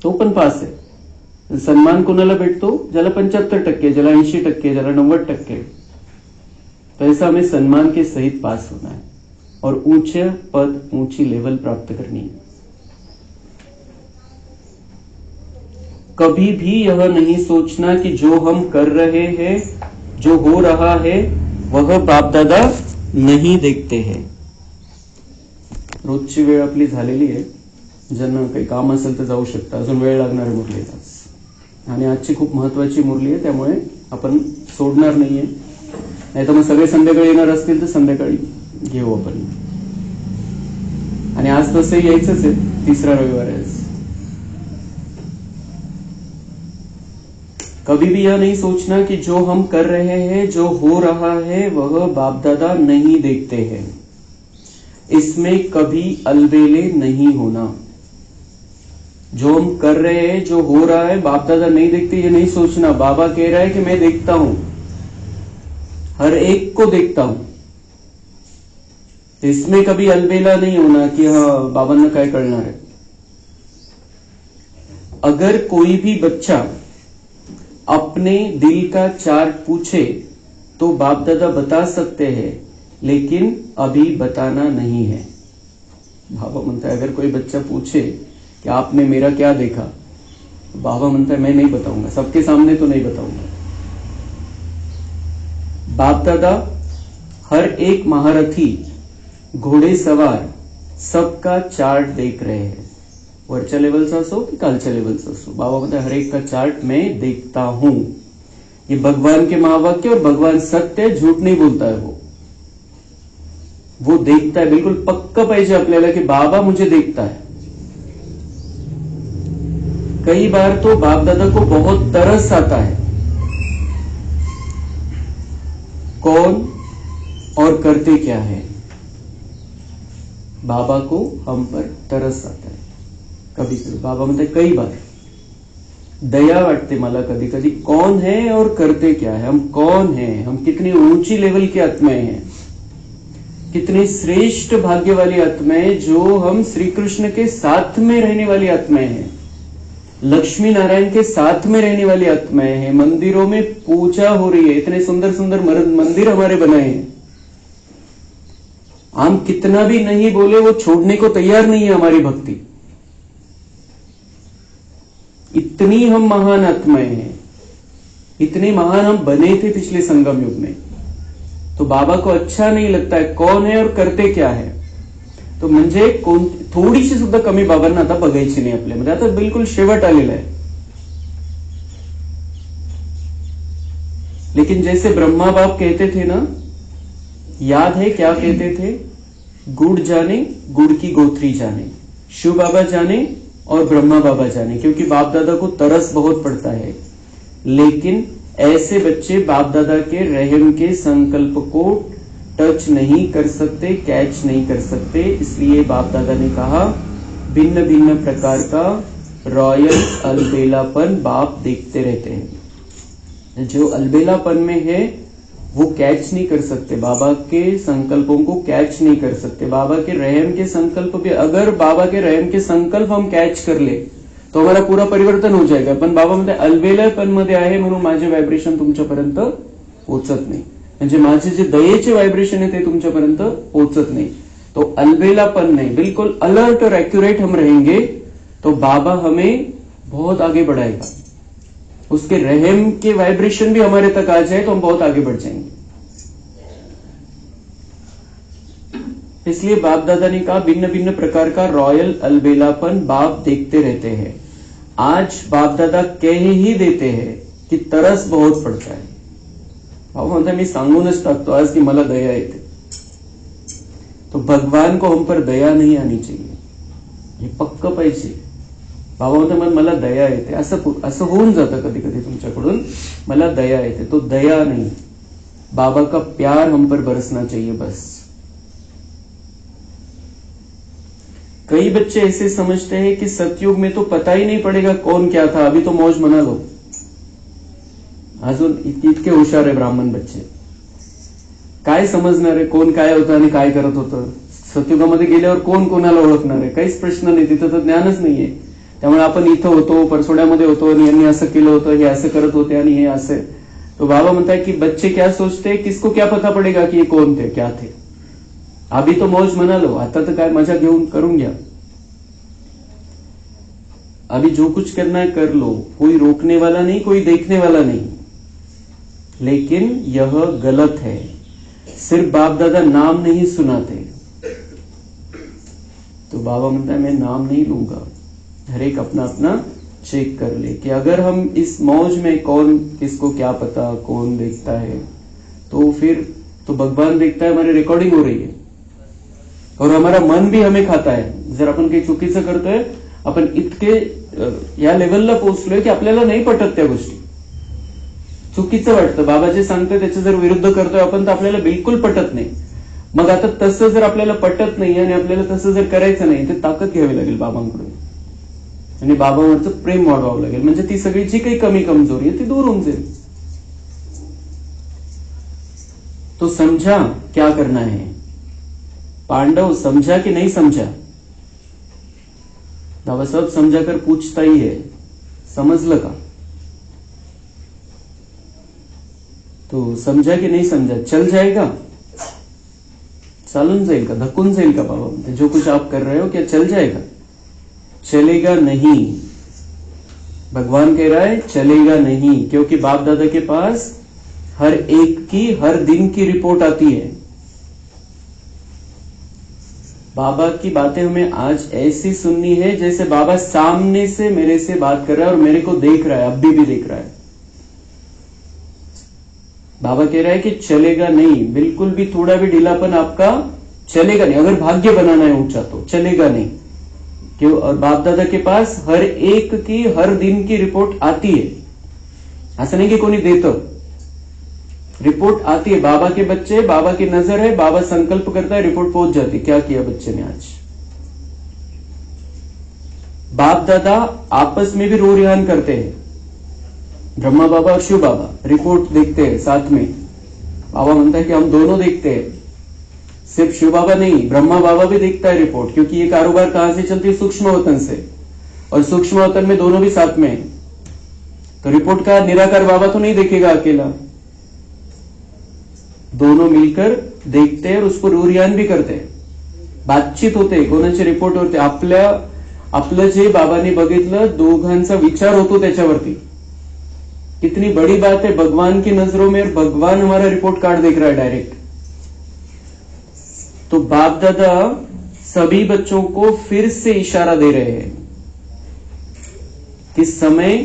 A: तो पण पास आहे। सन्मान कोणाला भेटतो? ज्याला 75%, ज्याला 80%, ज्याला 90%। तो ऐसा हमें सम्मान के सहित पास होना है और ऊंचे पद, ऊंची लेवल प्राप्त करनी है। कभी भी यह नहीं सोचना कि जो हम कर रहे हैं, जो हो रहा है, वह बाप दादा नहीं देखते हैं। रोजची वेळ आपली झालेली आहे, ज्यांना काही काम असेल तर जाऊ शकता, अजून वेळ लागणार आहे मुरलीला। आणि आजची खूप महत्वाची मुरली आहे, त्यामुळे आपण सोडणार नाहीये। नाही तर मग सगळे संध्याकाळी येणार असतील तर संध्याकाळी घेऊ आपण। आणि आज तसं यायचंच आहे, तिसरा रविवार आहे। कभी भी यह नहीं सोचना कि जो हम कर रहे हैं, जो हो रहा है, वह बाप दादा नहीं देखते हैं। इसमें कभी अलबेले नहीं होना। जो हम कर रहे हैं, जो हो रहा है, बाप दादा नहीं देखते, ये नहीं सोचना। बाबा कह रहा है कि मैं देखता हूं, हर एक को देखता हूं। इसमें कभी अलबेला नहीं होना कि हाँ बाबांना काय कळणार है। अगर कोई भी बच्चा अपने दिल का चार्ट पूछे तो बाप दादा बता सकते हैं, लेकिन अभी बताना नहीं है। बाबा म्हणता है अगर कोई बच्चा पूछे कि आपने मेरा क्या देखा, तो बाबा म्हणता है मैं नहीं बताऊंगा, सबके सामने तो नहीं बताऊंगा। बाप दादा हर एक महारथी, घोडेसवार, सबका चार्ट देख रहे हैं, वरच्या लेवलचा असो कि कालच्या लेवलचा असो। बाबा म्हणता हर एक का चार्ट मैं देखता हूं। ये भगवान के महावाक्य, और भगवान सत्य है, झूठ नहीं बोलता है। वो देखता है, बिल्कुल पक्का पाहिजे आपल्याला कि बाबा मुझे देखता है। कई बार तो बाप दादा को बहुत तरस आता है, कौन और करते क्या है। बाबा को हम पर तरस आता है। कभी कभी बाबा म्हणते कई बार दया वाटते मला कधी कधी, कौन है और करते क्या है। हम कौन हैं, हम कितनी ऊंची लेवल की आत्माएं हैं, कितनी श्रेष्ठ भाग्य वाली आत्माएं, जो हम श्री कृष्ण के साथ में रहने वाली आत्माएं हैं, लक्ष्मी नारायण के साथ में रहने वाली आत्माएं हैं। मंदिरों में पूजा हो रही है, इतने सुंदर सुंदर मंदिर हमारे बनाए हैं। हम कितना भी नहीं बोले, वो छोड़ने को तैयार नहीं है हमारी भक्ति। इतनी हम महान आत्माएं हैं, इतने महान हम बने थे पिछले संगम युग में। तो बाबा को अच्छा नहीं लगता है कौन है और करते क्या है. तो म्हणजे थोडीशी सुद्धा कमी बाबांना आता बघायची नाही आपल्यामध्ये. आता बिलकुल शेवट आलेला है. लेकिन जैसे ब्रह्मा बाप कहते थे ना, याद है क्या कहते थे? गुड़ जाने गुड़ की गोथरी जाने, शिव बाबा जाने और ब्रह्मा बाबा जाने. क्योंकि बाप दादा को तरस बहुत पड़ता है, लेकिन ऐसे बच्चे बाप दादा के रहम के संकल्प को टच नहीं कर सकते, कैच नहीं कर सकते. इसलिए बाप दादा ने कहा भिन्न भिन्न प्रकार का रॉयल अलबेलापन बाप देखते रहते हैं. जो अलबेलापन में है वो कैच नहीं कर सकते, बाबा के संकल्पों को कैच नहीं कर सकते. बाबा के रहम के संकल्प भी, अगर बाबा के रहम के संकल्प हम कैच कर ले तो हमारा पूरा परिवर्तन हो जाएगा. पण बाबा म्हणते अलबेलापन मध्ये आहे म्हणून माझे व्हायब्रेशन तुमच्यापर्यंत पोहोचत नाही. म्हणजे माझे जे दयेचे व्हायब्रेशन है ते तुमच्यापर्यंत पोहोचत नहीं. तो अलबेलापन नहीं, बिल्कुल अलर्ट और एक्यूरेट हम रहेंगे तो बाबा हमें बहुत आगे बढ़ाएगा. उसके रहम के वाइब्रेशन भी हमारे तक आ जाए तो हम बहुत आगे बढ़ जाएंगे. इसलिए बाप दादा ने कहा भिन्न भिन्न प्रकार का रॉयल अलबेलापन बाप देखते रहते हैं. आज बाप दादा कह ही देते हैं कि तरस बहुत पड़ता है. बाबा म्हणता मी सांगूनच टाकतो आज की मला दया येते. तो भगवान को हम पर दया नहीं आनी चाहिए, हे पक्क पाहिजे. बाबा म्हणता मला दया येते, असं होऊन जातं कधी कधी तुमच्याकडून, मला दया येते. तो दया नहीं, बाबा का प्यार हम पर बरसना चाहिए बस. कई बच्चे ऐसे समझते हैं कि सतयुग में तो पता ही नहीं पड़ेगा कौन क्या था, अभी तो मौज मना लो. अजून इतके हुशार आहे ब्राह्मण बच्चे. काय समजणार आहे कोण काय होतं आणि काय करत होतं? सतयुगामध्ये गेल्यावर कोण कोणाला ओळखणार आहे? काहीच प्रश्न नाही, तिथं तर ज्ञानच नाहीये. त्यामुळे आपण इथं होतो, परसोड्यामध्ये होतो आणि यांनी असं केलं होतं, हे असं करत होते आणि हे असं. तो बाबा म्हणता है कि बच्चे क्या सोचते, किसको क्या पता पड़ेगा कि ये कौन थे क्या थे. अभी तो मौज मना लो, आता तर काय मजा घेऊन करून घ्या. अभी जो कुछ करना है कर लो, कोई रोकने वाला नहीं, कोई देखने वाला नहीं. लेकिन यह गलत है. सिर्फ बाप दादा नाम नहीं सुनाते. तो बाबा म्हणता है मैं नाम नहीं लूंगा, हर एक अपना अपना चेक कर ले कि अगर हम इस मौज में कौन किसको क्या पता कौन देखता है, तो फिर तो भगवान देखता है, हमारी रिकॉर्डिंग हो रही है और हमारा मन भी हमें खाता है. जर आपण काही चुकीचं करतोय, आपण इतके या लेवलला पोहोचलोय की आपल्याला नाही पटत त्या गोष्टी, चुकीचं वाटतं. बाबा जे सांगतोय त्याच्या जर विरुद्ध करतोय आपण तर आपल्याला बिलकुल पटत नाही. मग आता तसं जर आपल्याला पटत नाही आणि आपल्याला तसं जर करायचं नाही तर ताकद घ्यावी लागेल बाबांकडून आणि बाबावरचं प्रेम वाढवावं लागेल. म्हणजे ती सगळी जी काही कमी कमजोरी आहे ती दूर होऊन जाईल. तो समझा क्या करना है. पांडव समझा कि नहीं समझा? बाबा सब समझा कर पूछता ही है, समजलं का? तो समझा कि नहीं समझा, चल जाएगा, चालून जाईल का, धक्कून जाईल का? बाबा म्हणते जो कुछ आप कर रहे हो क्या चल जाएगा? चलेगा नहीं. भगवान कह रहा है चलेगा नहीं, क्योंकि बाप दादा के पास हर एक की हर दिन की रिपोर्ट आती है. बाबा की बातें हमें आज ऐसी सुननी है जैसे बाबा सामने से मेरे से बात कर रहा है और मेरे को देख रहा है, अभी भी देख रहा है. बाबा कह रहा है कि चलेगा नहीं, बिल्कुल भी थोड़ा भी ढीलापन आपका चलेगा नहीं. अगर भाग्य बनाना है ऊंचा तो चलेगा नहीं. क्यों? और बाप दादा के पास हर एक की हर दिन की रिपोर्ट आती है. ऐसा नहीं कि कोई देतं, रिपोर्ट आती है. बाबा के बच्चे, बाबा की नजर है, बाबा संकल्प करता है, रिपोर्ट पहुंच जाती. क्या किया बच्चे ने आज? बाप दादा आपस में भी रो रिहान करते हैं. ब्रह्मा बाबा और शिव बाबा रिपोर्ट देखते हैं साथ में. बाबा म्हणता है कि हम दोनों देखते हैं. सिर्फ शिव बाबा नहीं, ब्रह्मा बाबा भी देखता है रिपोर्ट, क्योंकि ये कारोबार कहां से चलती है? सूक्ष्म वतन से, और सूक्ष्म वतन में दोनों भी साथ में है. तो रिपोर्ट का निराकार बाबा तो नहीं देखेगा अकेला, दोनों मिलकर देखते हैं और उसको रुरियान भी करते हैं. बातचीत होते, कोणाची रिपोर्ट होते, आपलं जे बाबांनी बघितलं दोघांचा विचार होतो त्याच्यावरती. कितनी बड़ी बात है भगवान की नजरों में, भगवान हमारा रिपोर्ट कार्ड देख रहा है डायरेक्ट. तो बाप दादा सभी बच्चों को फिर से इशारा दे रहे हैं कि समय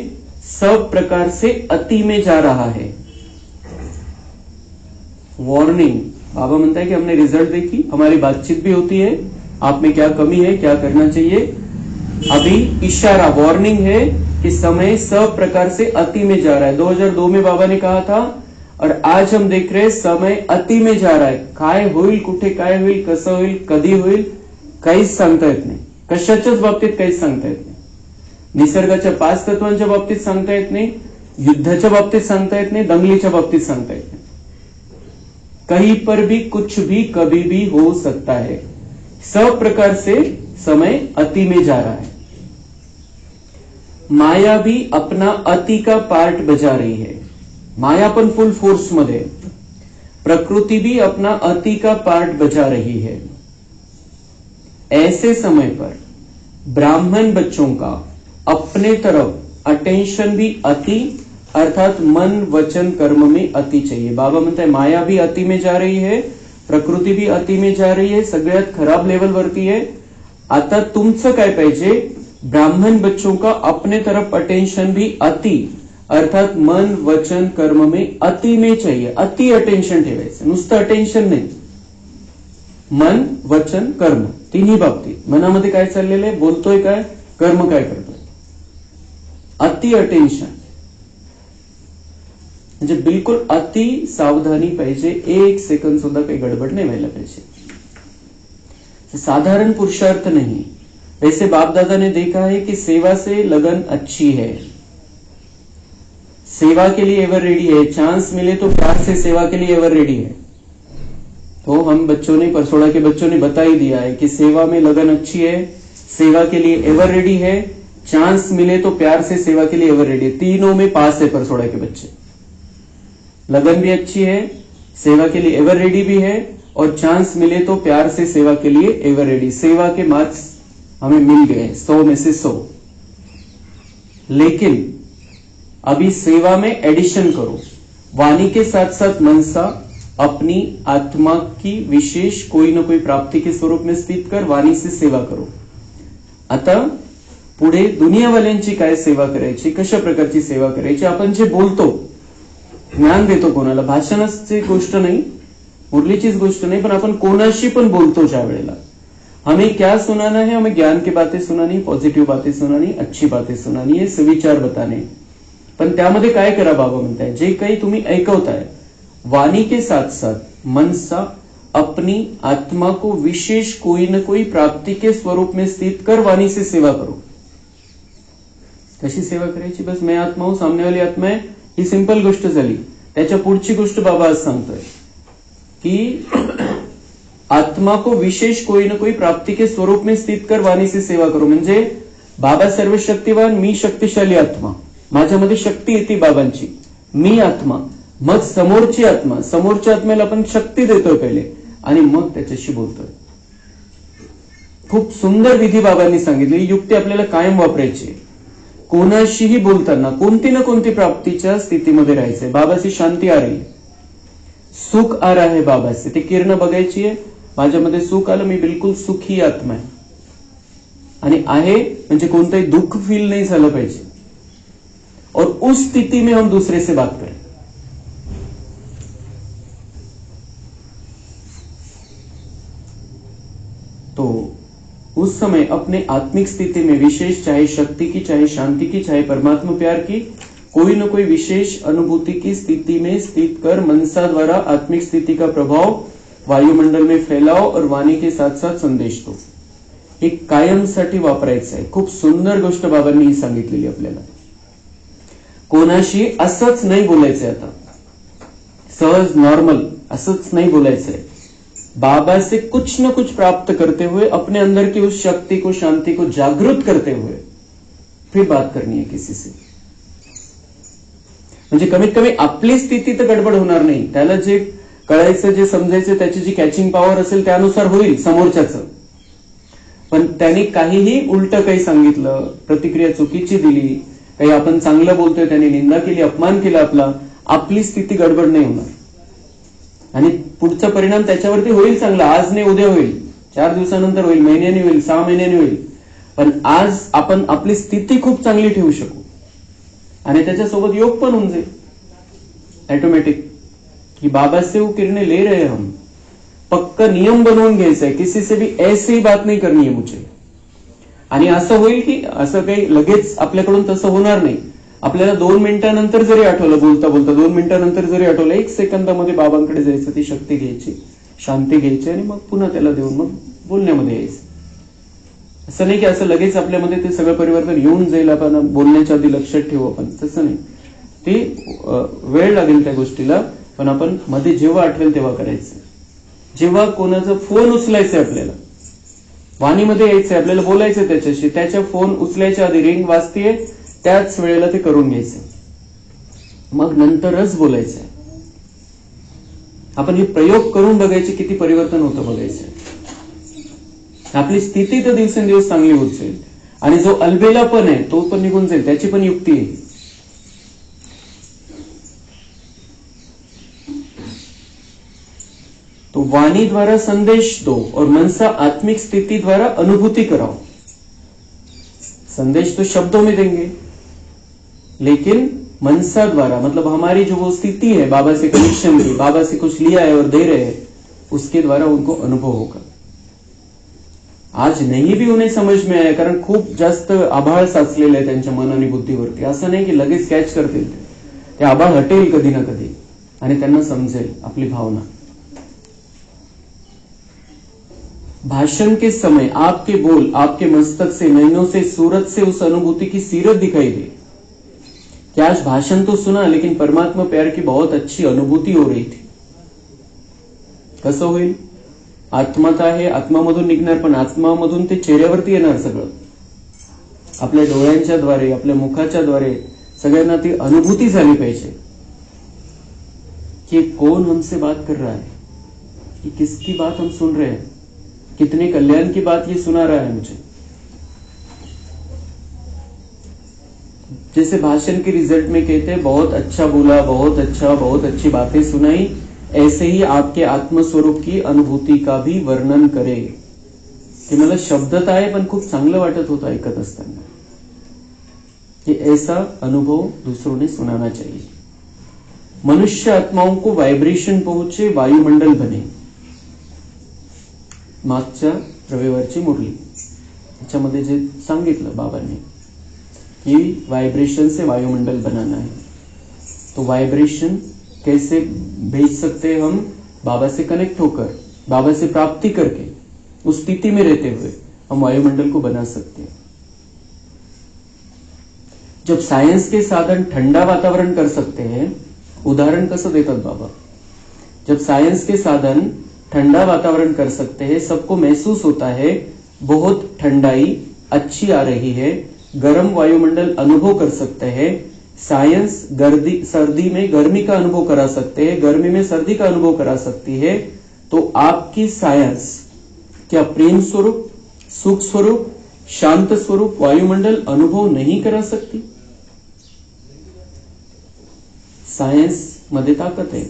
A: सब प्रकार से अति में जा रहा है। वार्निंग, बाबा म्हणता है कि हमने रिजल्ट देखी, हमारी बातचीत भी होती है, आप में क्या कमी है, क्या करना चाहिए। अभी इशारा, वार्निंग है कि समय सब प्रकार से अति में जा रहा है। 2002 में बाबा ने कहा था और आज हम देख रहे हैं समय अति में जा रहा है। काय होईल, कुठे काय होईल, कसं होईल, कधी होईल, काहीच सांगता येत नाही। कशाच्याच बाबतीत काहीच सांगता येत नाही। निसर्गाच्या 5 तत्वांच्या बाबतीत सांगता येत नाही, युद्धाच्या बाबतीत सांगता येत नाही, दंगलीच्या बाबतीत सांगता येत नाही। कहीं पर भी कुछ भी कभी भी हो सकता है। सब प्रकार से समय अति में जा रहा है। माया भी अपना अति का पार्ट बजा रही है। माया पण फुल फोर्स मध्ये, प्रकृति भी अपना अति का पार्ट बजा रही है। ऐसे समय पर ब्राह्मण बच्चों का अपने तरफ अटेंशन भी अति अर्थात मन वचन कर्म में अति चाहिए। बाबा म्हणता है माया भी अति में जा रही है, प्रकृती भी अति में जा रही है, सगळ्यात खराब लेवल वरती है। आता तुमचं काय पाहिजे, ब्राह्मण बच्चों का अपने तरफ अटेंशन भी अति अर्थात मन वचन कर्म में अति में चाहिए। अति अटेंशन ठेवायचं, नुसतं अटेंशन नाही, मन वचन कर्म तिन्ही बाबतीत। मनामध्ये काय चाललेलं आहे, बोलतोय काय, कर्म काय करतोय, अति अटेंशन म्हणजे बिल्कुल अति सावधानी पाहिजे। 1 सेकंद सुद्धा काही गडबड नाही व्हायला पाहिजे। साधारण पुरुषार्थ नहीं। वैसे बाप दादा ने देखा है कि सेवा से लगन अच्छी है, सेवा के लिए एवर रेडी है, चांस मिले तो प्यार से सेवा के लिए एवर रेडी है। तो हम बच्चों ने, परसोड़ा के बच्चों ने बता ही दिया है कि सेवा में लगन अच्छी है, सेवा के लिए एवर रेडी है, चांस मिले तो प्यार से सेवा के लिए एवर रेडी है। तीनों में पास है परसोड़ा के बच्चे। लगन भी अच्छी है, सेवा के लिए एवर रेडी भी है, और चांस मिले तो प्यार से सेवा के लिए एवर रेडी। सेवा के मार्क्स हमें मिल गए 100 में से 100। लेकिन अभी सेवा में एडिशन करो, वाणी के साथ साथ मनसा अपनी आत्मा की विशेष कोई ना कोई प्राप्ति के स्वरूप में स्थित कर वाणी से सेवा करो। आता पुढे दुनियावाल्यांची काय सेवा करायची, कशा प्रकारची सेवा करायची, आपण जे बोलतो, ज्ञान देतो कोणाला, भाषणाची गोष्ट नाही, मुरलीचीच गोष्ट नाही, पण आपण कोणाशी पण बोलतो ज्या वेळेला, हमें क्या सुनाना है, हमें ज्ञान की बातें सुनानी, पॉझिटिव्ह बातें सुनानी, अच्छी बातें सुनानी, हे सुविचार बताने। पण त्यामध्ये काय करा, बाबा म्हणताय जे काही तुम्ही ऐकवताय, वाणी के साथ साथ मनसा अपनी आत्मा को विशेष कोई न कोई प्राप्ति के स्वरूप में स्थित कर वाणी से सेवा करो। कशी सेवा करायची, बस मैं आत्मा हूं, सामने वाली आत्मा है, ही सिंपल गोष्ट झाली। त्याच्या पुढची गोष्ट बाबा आज सांगतोय की आत्मा को विशेष कोई न कोई प्राप्ति के स्वरूप में स्थित कर वाणी से सेवा करो। म्हणजे बाबा सर्वशक्तिवान, मी शक्तिशाली आत्मा, माझ्यामध्ये शक्ती येते बाबांची, मी आत्मा, मग समोरची आत्मा, समोरच्या आत्म्याला आपण शक्ती देतोय पहिले आणि मग त्याच्याशी बोलतोय। खूप सुंदर विधी बाबांनी सांगितली, युक्ती आपल्याला कायम वापरायची। कोणाशीही बोलताना कोणती ना कोणती प्राप्तीच्या स्थितीमध्ये राहायचंय। बाबाची शांती आ रही है, सुख आ रहा है बाबा से, ते किरण बघायची आहे, माझ्यामध्ये सुख आलं, मी बिलकुल सुखी आत्मा आहे आणि आहे म्हणजे कोणतंही दुःख फील नहीं झालं पाहिजे, और उस स्थिति में हम दूसरे से बात करें। तो उस समय अपने आत्मिक स्थिति में विशेष, चाहे शक्ति की, चाहे शांति की, चाहे परमात्मा प्यार की, कोई न कोई विशेष अनुभूति की स्थिति में स्थित कर मनसा द्वारा आत्मिक स्थिति का प्रभाव वायुमंडल में फैलाओ और वाणी के साथ साथ संदेश दो। हे कायमसाठी वापरायचं आहे। खूप सुंदर गोष्ट बाबांनी ही सांगितलेली आपल्याला। कोणाशी असंच नाही बोलायचंय, आता सहज नॉर्मल असंच नहीं बोलायचंय। बाबा से कुछ न कुछ प्राप्त करते हुए, अपने अंदर की उस शक्ति को, शांति को जागृत करते हुए फिर बात करनी है किसी से। म्हणजे कमीत कमी आपली स्थिती तर गडबड होणार नाही, त्याला जे कळायचं, जे समजायचं, त्याची जी कॅचिंग पॉवर असेल त्यानुसार होईल समोरच्याचं। पण त्याने काहीही उलट काही सांगितलं, प्रतिक्रिया चुकीची दिली, काही आपण चांगलं बोलतोय त्याने निंदा केली, अपमान केला आपला, आपली स्थिती गडबड नाही होणार। आणि पुढचा परिणाम त्याच्यावरती होईल चांगला. आज नाही उद्या होईल, 4 दिवसानंतर होईल, महिन्याने होईल, 6 महिन्याने होईल. पण आज आपण आपली स्थिती खूप चांगली ठेवू शकू आणि त्याच्यासोबत योग पण होऊन जाईल ऑटोमॅटिक. कि बाबा से वो किरणें ले रहे हम. पक्का नियम बनवून घ्यायचा आहे, किसी से भी ऐसी बात नाही करनी है मुझे. आणि असं होईल की असं काही लगेच आपल्याकडून तसं होणार नाही. आपल्याला 2 मिनिटानंतर जरी आठवलं, बोलता बोलता 2 मिनिटानंतर जरी आठवलं, 1 सेकंदामध्ये बाबांकडे जायचं, ती शक्ती घ्यायची, शांती घ्यायची आणि मग पुन्हा त्याला देऊन मग बोलण्यामध्ये यायचं. असं नाही की असं लगेच आपल्यामध्ये ते सगळं परिवर्तन येऊन जाईल, आपण बोलण्याच्या आधी लक्षात ठेवू. आपण तसं नाही, ते वेळ लागेल त्या गोष्टीला. पण आपण मध्ये जेव्हा आठवेल तेव्हा करायचं. जेव्हा कोणाचा फोन उचलायचा आपल्याला, वाणीमध्ये यायचंय, आपल्याला बोलायचंय त्याच्याशी, त्याच्या फोन उचलायच्या आधी रिंग वाजतीये, त्याच वेळेला ते करून घ्यायचं, मग नंतरच बोलायचंय. आपण हे प्रयोग करून बघायचे, किती परिवर्तन होतं बघायचं. आपली स्थिती तर दिवसेंदिवस चांगली होत जाईल आणि जो अलबेला पण आहे तो पण निघून जाईल. त्याची पण युक्ती आहे. तो वाणी द्वारा संदेश दो और मनसा आत्मिक स्थिति द्वारा अनुभूति कराओ. संदेश तो शब्दों में देंगे, लेकिन मनसा द्वारा मतलब हमारी जो वो स्थिति है बाबा से कनेक्शन की, बाबा से कुछ लिया है और दे रहे हैं, उसके द्वारा उनको अनुभव होगा. आज नाही भी उन्हें समझ में आया, कारण खूप जास्त आभाळ साचलेलं आहे त्यांच्या मन आणि बुद्धीवरती. असं नाही की लगेच कॅच करतील, ते आभाळ हटेल कधी ना कधी आणि त्यांना समजेल आपली भावना. भाषण के समय आपके बोल आपके मस्तक से, नैनों से, सूरत से उस अनुभूति की सीरत दिखाई दे कि आज भाषण तो सुना लेकिन परमात्मा प्यार की बहुत अच्छी अनुभूति हो रही थी. कसं होईल? आत्मा तर आहे, आत्मामधून निघणार, पण आत्मामधून ते चेहऱ्यावरती येणार सगळं. आपल्या डोळ्यांच्या द्वारे, आपल्या मुखाच्या द्वारे सगळ्यांना ती अनुभूती झाली पाहिजे कि कौन हमसे बात कर रहा है, कि किसकी बात हम सुन रहे हैं, कितने कल्याण की बात ये सुना रहा है मुझे. जैसे भाषण के रिजल्ट में कहते हैं बहुत अच्छा बोला, बहुत अच्छा, बहुत अच्छी बातें सुनाई, ऐसे ही आपके आत्मस्वरूप की अनुभूति का भी वर्णन करे. कि मला शब्दत आहे पण खूप चांगलं वाटत होतं ऐकत असताना. कि ऐसा अनुभव दूसरों ने सुनाना चाहिए. मनुष्य आत्माओं को वाइब्रेशन पहुंचे, वायुमंडल बने. मागच्या रविवारची मुरली त्याच्यामध्ये जे सांगितलं बाबांनी कि वाइब्रेशन से वायुमंडल बनाना है. तो वाइब्रेशन कैसे भेज सकते हैं हम? बाबा से कनेक्ट होकर, बाबा से प्राप्ति करके, उस स्थिति में रहते हुए हम वायुमंडल को बना सकते हैं. जब साइंस के साधन ठंडा वातावरण कर सकते हैं, उदाहरण कसं देतात बाबा, जब साइंस के साधन ठंडा वातावरण कर सकते हैं, सबको महसूस होता है बहुत ठंडाई अच्छी आ रही है, गर्म वायुमंडल अनुभव कर सकते हैं. साइंस सर्दी में गर्मी का अनुभव करा सकते हैं, गर्मी में सर्दी का अनुभव करा सकती है. तो आपकी साइंस क्या प्रेम स्वरूप, सुख स्वरूप, शांत स्वरूप वायुमंडल अनुभव नहीं करा सकती? सायन्स मध्ये ताकद आहे.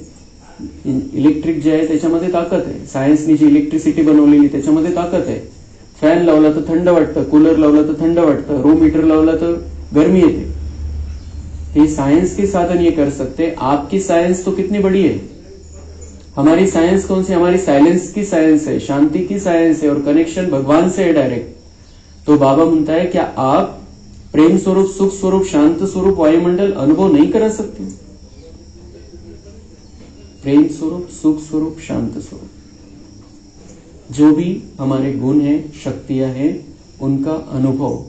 A: इलेक्ट्रिक जे आहे त्याच्यामध्ये ताकद आहे. सायन्सनी जी इलेक्ट्रिसिटी बनवलेली त्याच्यामध्ये ताकद आहे. फॅन लावला तर थंड वाटतं, कूलर लावला तर थंड वाटतं, रूम हीटर लावला तर गर्मी येते. ये साइंस के साधन ये कर सकते हैं. आपकी साइंस तो कितनी बड़ी है. हमारी साइंस कौन सी? हमारी साइलेंस की साइंस है, शांति की साइंस है और कनेक्शन भगवान से है डायरेक्ट. तो बाबा म्हणता है क्या आप प्रेम स्वरूप, सुख स्वरूप, शांत स्वरूप वायुमंडल अनुभव नहीं करा सकते? प्रेम स्वरूप, सुख स्वरूप, शांत स्वरूप, जो भी हमारे गुण हैं, शक्तियां हैं, उनका अनुभव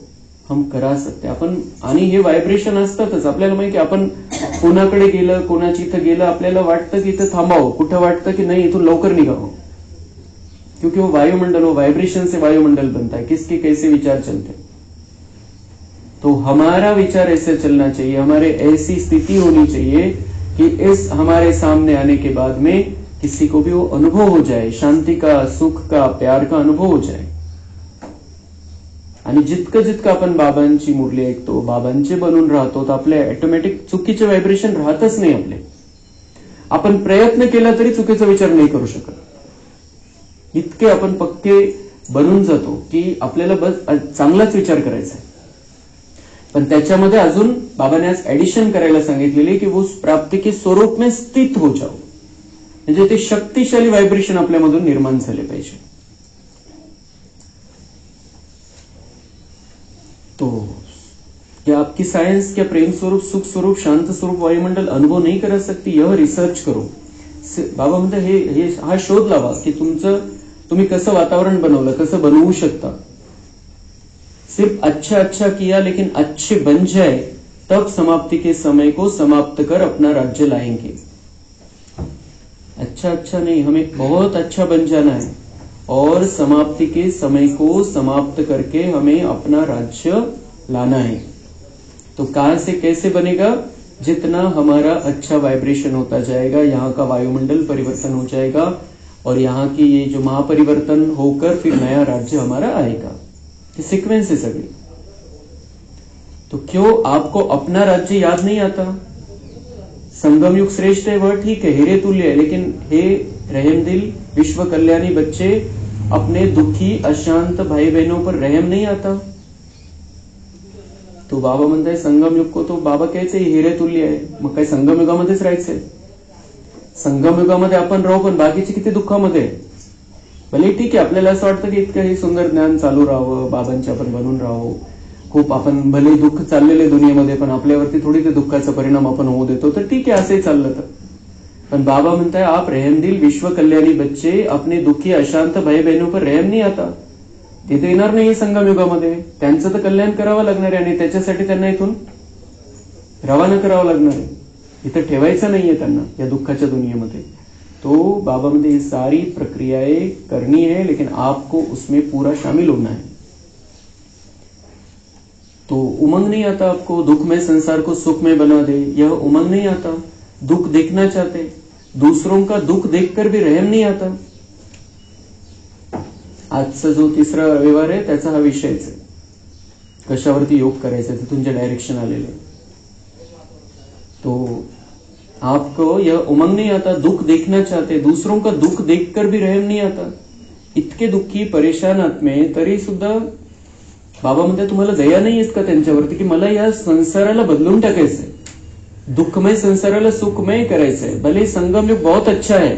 A: हम करा सकते. आपण आणि हे व्हायब्रेशन असतातच. आपल्याला माहिती, आपण कोणाकडे गेलं, कोणाची इथं गेलं, आपल्याला वाटतं की इथं थांबावं, कुठं वाटतं की नाही इथून लवकर निघावं. क्योंकि वो वायुमंडल, वो वाइब्रेशन से वायुमंडल बनता है. किसके कैसे विचार चलते. तो हमारा विचार ऐसे चलना चाहिए, हमारे ऐसी स्थिति होनी चाहिए कि इस हमारे सामने आने के बाद में किसी को भी वो अनुभव हो जाए, शांति का, सुख का, प्यार का अनुभव हो जाए. आणि जितकं जितकं आपण बाबांची मुरली ऐकतो, बाबांचे बनून राहतो, तर आपले ऑटोमॅटिक चुकीचे व्हायब्रेशन राहतच नाही आपले. आपण प्रयत्न केला तरी चुकीचा विचार नाही करू शकत. इतके आपण पक्के बनून जातो की आपल्याला बस चांगलाच विचार करायचा आहे. पण त्याच्यामध्ये अजून बाबाने आज ऍडिशन करायला सांगितलेली की वो प्राप्ति के स्वरूप में स्थित हो जाओ. म्हणजे ते शक्तिशाली व्हायब्रेशन आपल्यामधून निर्माण झाले पाहिजे. तो क्या आपकी साइंस क्या प्रेम स्वरूप, सुख स्वरूप, शांत स्वरूप वायुमंडल अनुभव नहीं करा सकती? यह रिसर्च करो. बाबा म्हणतात हा शोध लावा की तुम्ही कसं वातावरण बनवलं, कसं बनवू शकता. सिर्फ अच्छा किया लेकिन अच्छे बन जाए तब समाप्ति के समय को समाप्त कर अपना राज्य लाएंगे. अच्छा नहीं, हमें बहुत अच्छा बन जाना है और समाप्ति के समय को समाप्त करके हमें अपना राज्य लाना है. तो कहां से कैसे बनेगा? जितना हमारा अच्छा वाइब्रेशन होता जाएगा, यहाँ का वायुमंडल परिवर्तन हो जाएगा और यहाँ की ये जो महापरिवर्तन होकर फिर नया राज्य हमारा आएगा. ये सीक्वेंस है सगळी. तो क्यों आपको अपना राज्य याद नहीं आता? संगम युग श्रेष्ठ है वह ठीक है, हीरे तुल्य है, लेकिन हे रहम दिल विश्व कल्याणी बच्चे, अपने दुखी अशांत भाई बहनों पर रहम नहीं आता? तो बाबा म्हणताय संगम युग को तो बाबा कहते हिरे तुल्य आहे. मग काय संगम युगामध्येच राहायचंय? संगम युगामध्ये आपण राहू, पण बाकीचे किती दुःखामध्ये. भले ठीक आहे, आपल्याला असं वाटतं की इतकं हे सुंदर ज्ञान चालू राहावं, बाबांच्या आपण बनून राहावं, खूप आपण भले दुःख चाललेले दुनियेमध्ये, पण आपल्यावरती थोडी ते दुःखाचा परिणाम आपण होऊ देतो, तर ठीक आहे असंही चाललं तर. पण बाबा म्हणताय आप रहमदिल विश्व कल्याणी बच्चे, अपने दुखी अशांत भाई बहनों पर रहम नहीं आता. तिथे येणार नाही संगम युगामध्ये. त्यांचं तर कल्याण करावं लागणार आहे आणि त्याच्यासाठी त्यांना इथून रवाना करावं लागणार आहे. इथं ठेवायचं नाहीये त्यांना या दुःखाच्या दुनियेमध्ये. तो बाबा म्हणते ये सारी प्रक्रियाएं करनी है, लेकिन आपको उसमें पूरा शामिल होना है. तो उमंग नहीं आता आपको, दुख में संसार को सुख में बना दे, यह उमंग नहीं आता. दुख देखना चाहते, दूसरों का दुख देखकर भी रहम नहीं आता. आजचा जो तिसरा रविवार आहे त्याचा हा विषयच आहे, कशावरती योग करायचा, तिथून जे डायरेक्शन आलेले. तो आपको यह उमंग नहीं आता, दुख देखना चाहते, दूसरों का दुख देखकर भी रहम नहीं आता. इतके दुःखी परेशान आत्मे तरी सुद्धा बाबा म्हणते तुम्हाला दया नाही येत का त्यांच्यावरती, की मला या संसाराला बदलून टाकायचंय, दुःखमय संसाराला सुखमय करायचंय. भले संगम युग बहुत अच्छा है,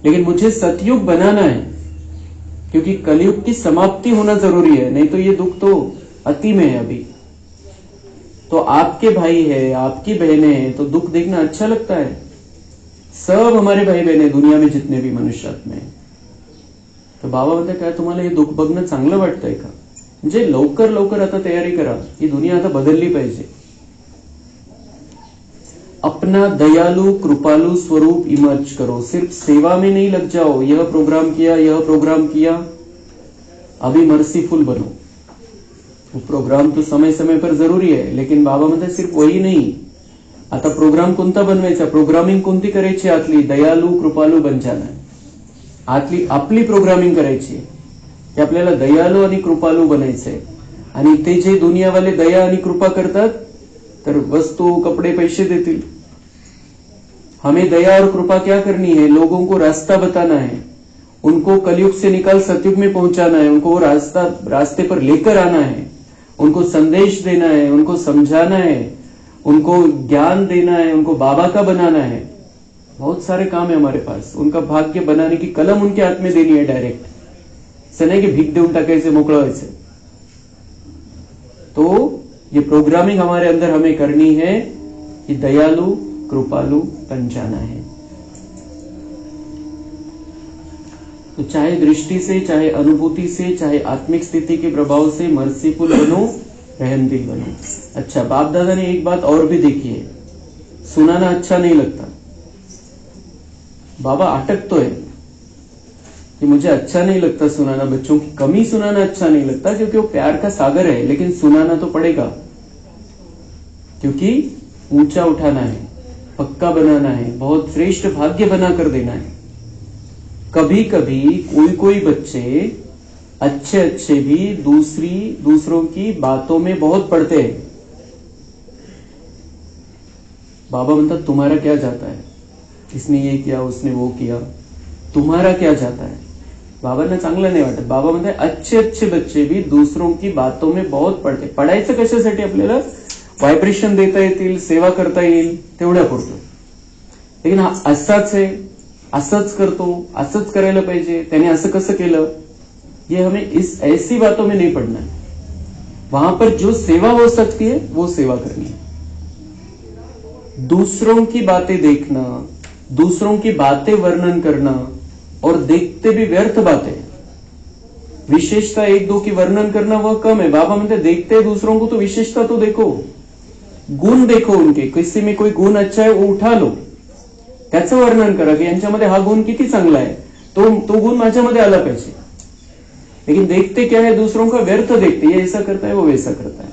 A: लेकिन मुझे सतयुग बनाना है, क्योंकि कलयुग की समाप्ति होना जरूरी है, नहीं तो ये दुख तो अति में है अभी. तो आपके भाई है, आपकी बहनें हैं, तो दुख देखना अच्छा लगता है. सब हमारे भाई बहन है दुनिया में जितने भी मनुष्यात्मे हैं. तो बाबा म्हणते काय तुम्हाला हे दुःख बघणं चांगलं वाटतंय का? म्हणजे लवकर आता तयारी करा, ही दुनिया आता बदलली पाहिजे. अपना दयालु कृपालु स्वरूप इमर्ज करो, सिर्फ सेवा में नहीं लग जाओ. यह प्रोग्राम किया, अभी मर्सीफुल बनो. वो प्रोग्राम तो समय समय पर जरूरी है, लेकिन बाबा म्हणते सिर्फ वही नहीं. आता प्रोग्राम कोणता बनवायचा, प्रोग्रामिंग कोणती करायची? आतली दयालु कृपालू बन जाना. आतली आपली प्रोग्रामिंग करायची, की आपल्याला दयालू आणि कृपालू बनायचंय. आणि ते जे दुनियावाले दया आणि कृपा करतात, तर वस्तू कपडे पैसे देतील. हमें दया और कृपा क्या करनी है? लोगों को रास्ता बताना है, उनको कलयुग से निकाल सतयुग में पहुंचाना है, उनको वो रास्ते पर लेकर आना है, उनको संदेश देना है, उनको समझाना है, उनको ज्ञान देना है, उनको बाबा का बनाना है. बहुत सारे काम है हमारे पास. उनका भाग्य बनाने की कलम उनके हाथ में देनी है डायरेक्ट. असं नाही की भीक देऊन टाकायचे, मोकळं व्हायचं. तो ये प्रोग्रामिंग हमारे अंदर हमें करनी है कि दयालु कृपालु बन जाना है. तो चाहे दृष्टि से, चाहे अनुभूति से, चाहे आत्मिक स्थिति के प्रभाव से मर्सीफुल बनो, रहमदिल बनो. अच्छा, बाप दादा ने एक बात और भी देखी है, सुनाना अच्छा नहीं लगता. बाबा अटकतोय कि मुझे अच्छा नहीं लगता सुनाना, बच्चों की कमी सुनाना अच्छा नहीं लगता, क्योंकि वो प्यार का सागर है, लेकिन सुनाना तो पड़ेगा, क्योंकि ऊंचा उठाना है, पक्का बनाना है, बहुत श्रेष्ठ भाग्य बनाकर देना है. कभी कभी कोई बच्चे अच्छे भी दूसरों की बातों में बहुत पड़ते हैं. बाबा म्हणतात तुम्हारा क्या जाता है, इसने ये किया, उसने वो किया, तुम्हारा क्या जाता है? बाबांना चांगलं नाही वाटत. बाबा म्हणते अच्छे अच्छे बच्चे भी दूसरों की बातों में बहुत पडते. पडायचं कशासाठी? आपल्याला व्हायब्रेशन देता येतील, सेवा करता येईल तेवढ्या पुरतं. लेकिन हा असाच आहे, असंच करतो, असंच करायला पाहिजे, त्याने असं कसं केलं, ये हमें इस ऐसी बातों में नहीं पड़ना है. वहां पर जो सेवा हो सकती है वो सेवा करनी है. दूसरों की बातें देखना, दूसरों की बातें वर्णन करना और देखते भी व्यर्थ बातें. विशेषता एक दो की वर्णन करना वह कम है. बाबा म्हणते देखते दूसरों को तो विशेषता तो देखो, गुण देखो उनके. किसी में कोई गुण अच्छा है वो उठा लो, त्याचं वर्णन करा की यांच्यामध्ये हा गुण किती चांगला आहे, तो गुण माझ्यामध्ये आला पाहिजे. लेकिन देखते क्या है, दूसरों का व्यर्थ देखते, ये ऐसा करता है वो वैसा करता है.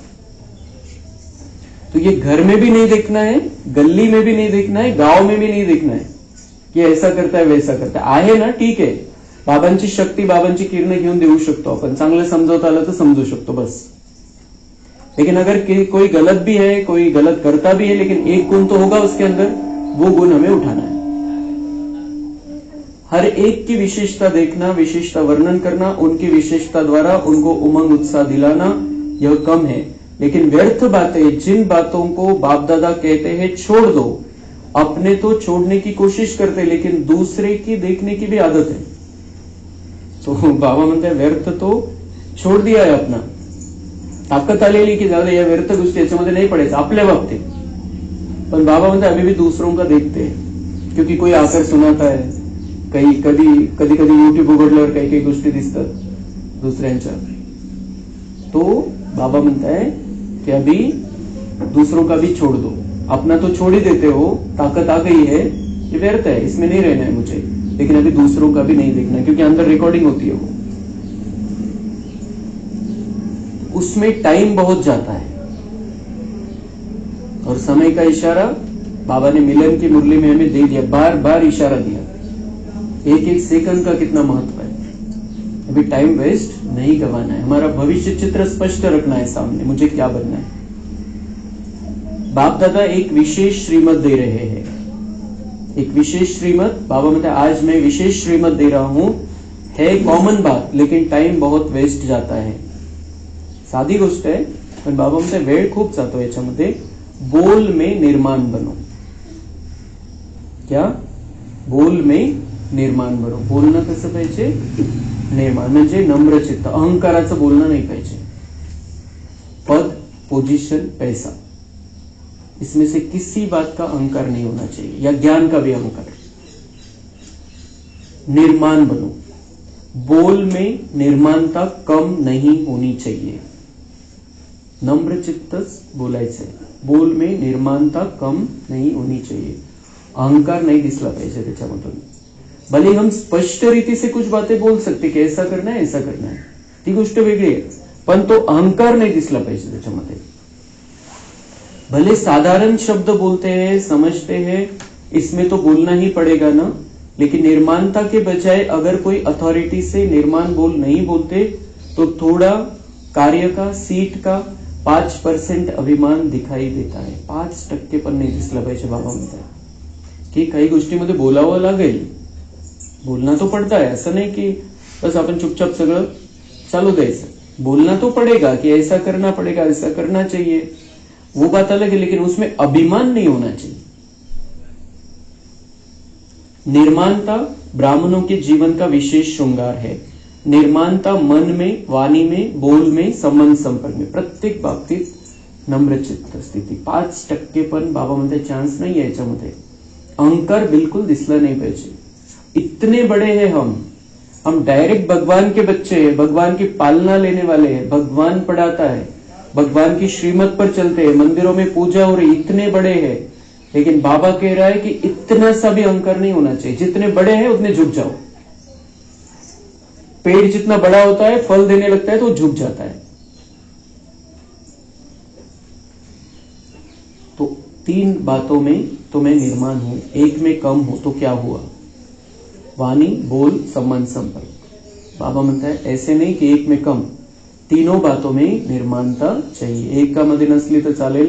A: तो ये घर में भी नहीं देखना है, गली में भी नहीं देखना है, गांव में भी नहीं देखना है कि ऐसा करता है वैसा करता आहे ना. ठीक आहे, बाबांची शक्ती, बाबांची किरणं घेऊन देऊ शकतो आपण, चांगलं समजवता आलं तर समजू शकतो बस. लेकिन अगर कोई गलत भी है, कोई गलत करता भी है, लेकिन एक गुण तो होगा उसके अंदर, वो गुण हमें उठाना है. हर एक की विशेषता देखना, विशेषता वर्णन करना, उनकी विशेषता द्वारा उनको उमंग उत्साह दिलाना, यह कम है. लेकिन व्यर्थ बातें, जिन बातों को बाप दादा कहते हैं छोड़ दो, अपने तो छोड़ने की कोशिश करते, लेकिन दूसरे की देखने की भी आदत है. तो बाबा म्हणते व्यर्थ तो छोड़ दिया है अपना. ताकद आलेली की जाऊ दे, या व्यर्थ गोष्टी याच्यामध्ये नाही पडायचं आपल्या बाबतीत. पण बाबा म्हणते अभी भी दूसरों का देखते हैं, क्योंकि कोई आकर सुनाता है. कधी कधी युट्यूब उघडल्यावर काही गोष्टी दिसतात दुसऱ्यांच्या. तो बाबा म्हणताय कि अभी दूसरों का भी छोड़ दो, अपना तो छोड़ ही देते हो, ताकत आ गई है, ये व्यर्थ है, इसमें नहीं रहना है मुझे. लेकिन अभी दूसरों का भी नहीं देखना, क्योंकि अंदर रिकॉर्डिंग होती है वो, उसमें टाइम बहुत जाता है. और समय का इशारा बाबा ने मिलन की मुरली में हमें दे दिया, बार बार इशारा दिया. एक एक सेकंड का कितना महत्व है. अभी टाइम वेस्ट नहीं गंवाना है, हमारा भविष्य चित्र स्पष्ट रखना है सामने, मुझे क्या बनना है. बाप दादा एक विशेष श्रीमत दे रहे हैं, एक विशेष श्रीमत. बाबा म्हणते आज मैं विशेष श्रीमत दे रहा हूं, है कॉमन बात, लेकिन टाइम बहुत वेस्ट जाता है. साधी गोष्ट आहे, पण बाबा म्हणते वेळ खूप जातो याच्यामध्ये. बोल में निर्माण बनो. क्या? बोल में निर्माण बनो. बोलणं कसं पाहिजे? निर्माण म्हणजे नम्र चित्त, अहंकाराचं बोलणं नाही पाहिजे. पद, पोजीशन, पैसा, इसमें से किसी बात का अहंकार नहीं होना चाहिए, या ज्ञान का भी अहंकार. निर्माण बनो. बोल में निर्माणता कम नहीं होनी चाहिए. नम्र चित्तच बोलायचंय. बोल में निर्माणता कम नहीं होनी चाहिए. अहंकार नहीं दिसला पाहिजे त्याच्यामधून. भले हम स्पष्ट रीति से कुछ बातें बोल सकते कि ऐसा करना है, ऐसा करना है, ती गोष्ट वेगळी आहे, पण तो अहंकार नहीं दिसला पाहिजे त्याच्यामध्ये. भले साधारण शब्द बोलते हैं, समझते हैं, इसमें तो बोलना ही पड़ेगा ना. लेकिन निर्माणता के बजाय अगर कोई अथॉरिटी से निर्माण बोल नहीं बोलते तो थोड़ा कार्य का, सीट का 5% अभिमान दिखाई देता है. 5% पण नाही दिसला पाहिजे. बाबा म्हणतात की काही गोष्टीमध्ये बोलावं लागेल, बोलना तो पड़ता है. असं नाही की बस आपण चुपचाप सगळं चालू द्यायचं. बोलना तो पड़ेगा कि ऐसा करना पड़ेगा, ऐसा करना चाहिए, वो बात अलग है, लेकिन उसमें अभिमान नहीं होना चाहिए. निर्माणता ब्राह्मणों के जीवन का विशेष श्रृंगार है. निर्माणता मन में, वाणी में, बोल में, संबंध संपर्क में, प्रत्येक बाबतीत नम्र चित्त स्थिती. 5% पण बाबा म्हणते चान्स नाही आहे याच्यामध्ये. अहंकार बिल्कुल दिसला नहीं पाहिजे. इतने बड़े हैं हम डायरेक्ट भगवान के बच्चे हैं, भगवान की पालना लेने वाले हैं, भगवान पढ़ाता है, भगवान की श्रीमत पर चलते हैं, मंदिरों में पूजा हो रही, इतने बड़े हैं. लेकिन बाबा कह रहा है कि इतना सा भी अहंकार नहीं होना चाहिए. जितने बड़े हैं उतने झुक जाओ. पेड़ जितना बड़ा होता है, फल देने लगता है तो झुक जाता है. तो 3 बातों में तो मैं निर्माण हूं, एक में कम हूं तो क्या हुआ? वाणी, बोल, संबंध, संपर्क. बाबा म्हणता है ऐसे नहीं कि एक में कम, तीनों बातों में निर्माणता चाहिए. एक का मध्ये नसली तर चालेल.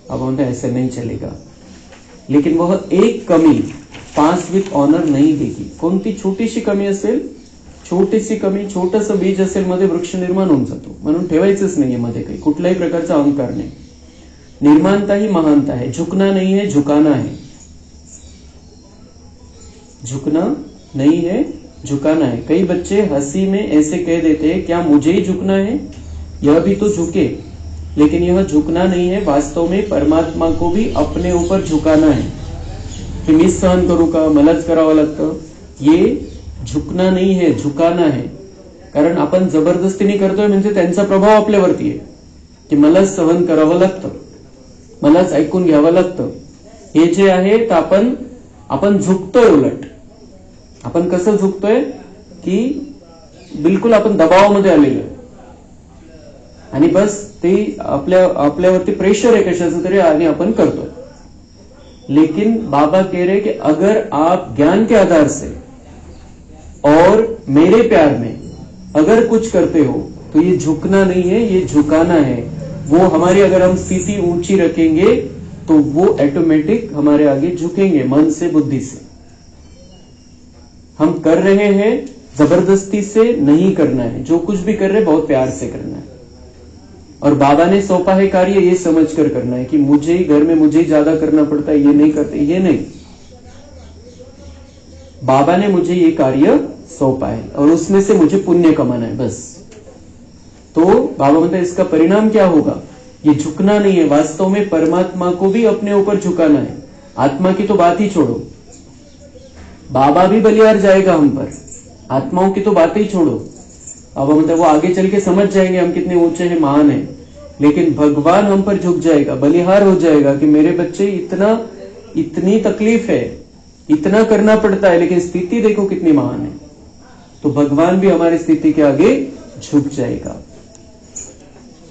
A: बाबा म्हणता ऐसे नहीं चलेगा. लेकिन वह एक कमी पास विथ ऑनर नाही देगी. कोणती छोटीशी कमी असेल, छोटीशी कमी, छोटंसं बीज असेल मध्ये वृक्ष निर्माण होऊन जातो. म्हणून ठेवायचंच नाहीये मध्ये काही, कुठल्याही प्रकारचा अहंकार नाही. निर्माणता ही महानता है. झुकना नहीं है, झुकाना है. झुकना नहीं है, झुकाना है. कई बच्चे हंसी में ऐसे कह देते हैं, क्या मुझे ही झुकना है? यह भी तो झुके. लेकिन यह झुकना नहीं है, वास्तव में परमात्मा को भी अपने ऊपर झुकाना है. की मीच सहन करू का, मलाच करावं लागतं. ये झुकना नहीं है, झुकाना है. कारण आपण जबरदस्तीने करतोय म्हणजे त्यांचा प्रभाव आपल्यावरती आहे की मलाच सहन करावं लागतं, मलाच ऐकून घ्यावं लागतं. हे जे आहे तर आपण झुकतोय. उलट आपण कसं झुकतोय की बिलकुल आपण दबावामध्ये आलेलो आणि बस ते आपल्यावरती प्रेशर आहे कशाचं तरी आणि आपण करतोय. लेकिन बाबा कह रहे कि अगर आप ज्ञान के आधार से और मेरे प्यार में अगर कुछ करते हो तो ये झुकना नहीं है, ये झुकाना है. वो हमारी अगर हम स्थिति ऊंची रखेंगे तो वो ऑटोमेटिक हमारे आगे झुकेंगे मन से, बुद्धि से. हम कर रहे हैं, जबरदस्ती से नहीं करना है. जो कुछ भी कर रहे हैं बहुत प्यार से करना है. और बाबा ने सौंपा है कार्य ये समझकर करना है कि मुझे ही घर में मुझे ही ज्यादा करना पड़ता है, ये नहीं करते, ये नहीं. बाबा ने मुझे ये कार्य सौंपा है और उसमें से मुझे पुण्य कमाना है बस. तो बाबा म्हणते इसका परिणाम क्या होगा? ये झुकना नहीं है, वास्तव में परमात्मा को भी अपने ऊपर झुकाना है. आत्मा की तो बात ही छोड़ो, बाबा भी बलिहार जाएगा हम पर. आत्माओं की तो बात ही छोड़ो. बाबा म्हणते वो आगे चल के समझ जाएंगे हम कितने ऊंचे हैं, महान है. लेकिन भगवान हम पर झुक जाएगा, बलिहार हो जाएगा कि मेरे बच्चे इतनी तकलीफ है, इतना करना पड़ता है, लेकिन स्थिति देखो कितनी महान है. तो भगवान भी हमारी स्थिति के आगे झुक जाएगा.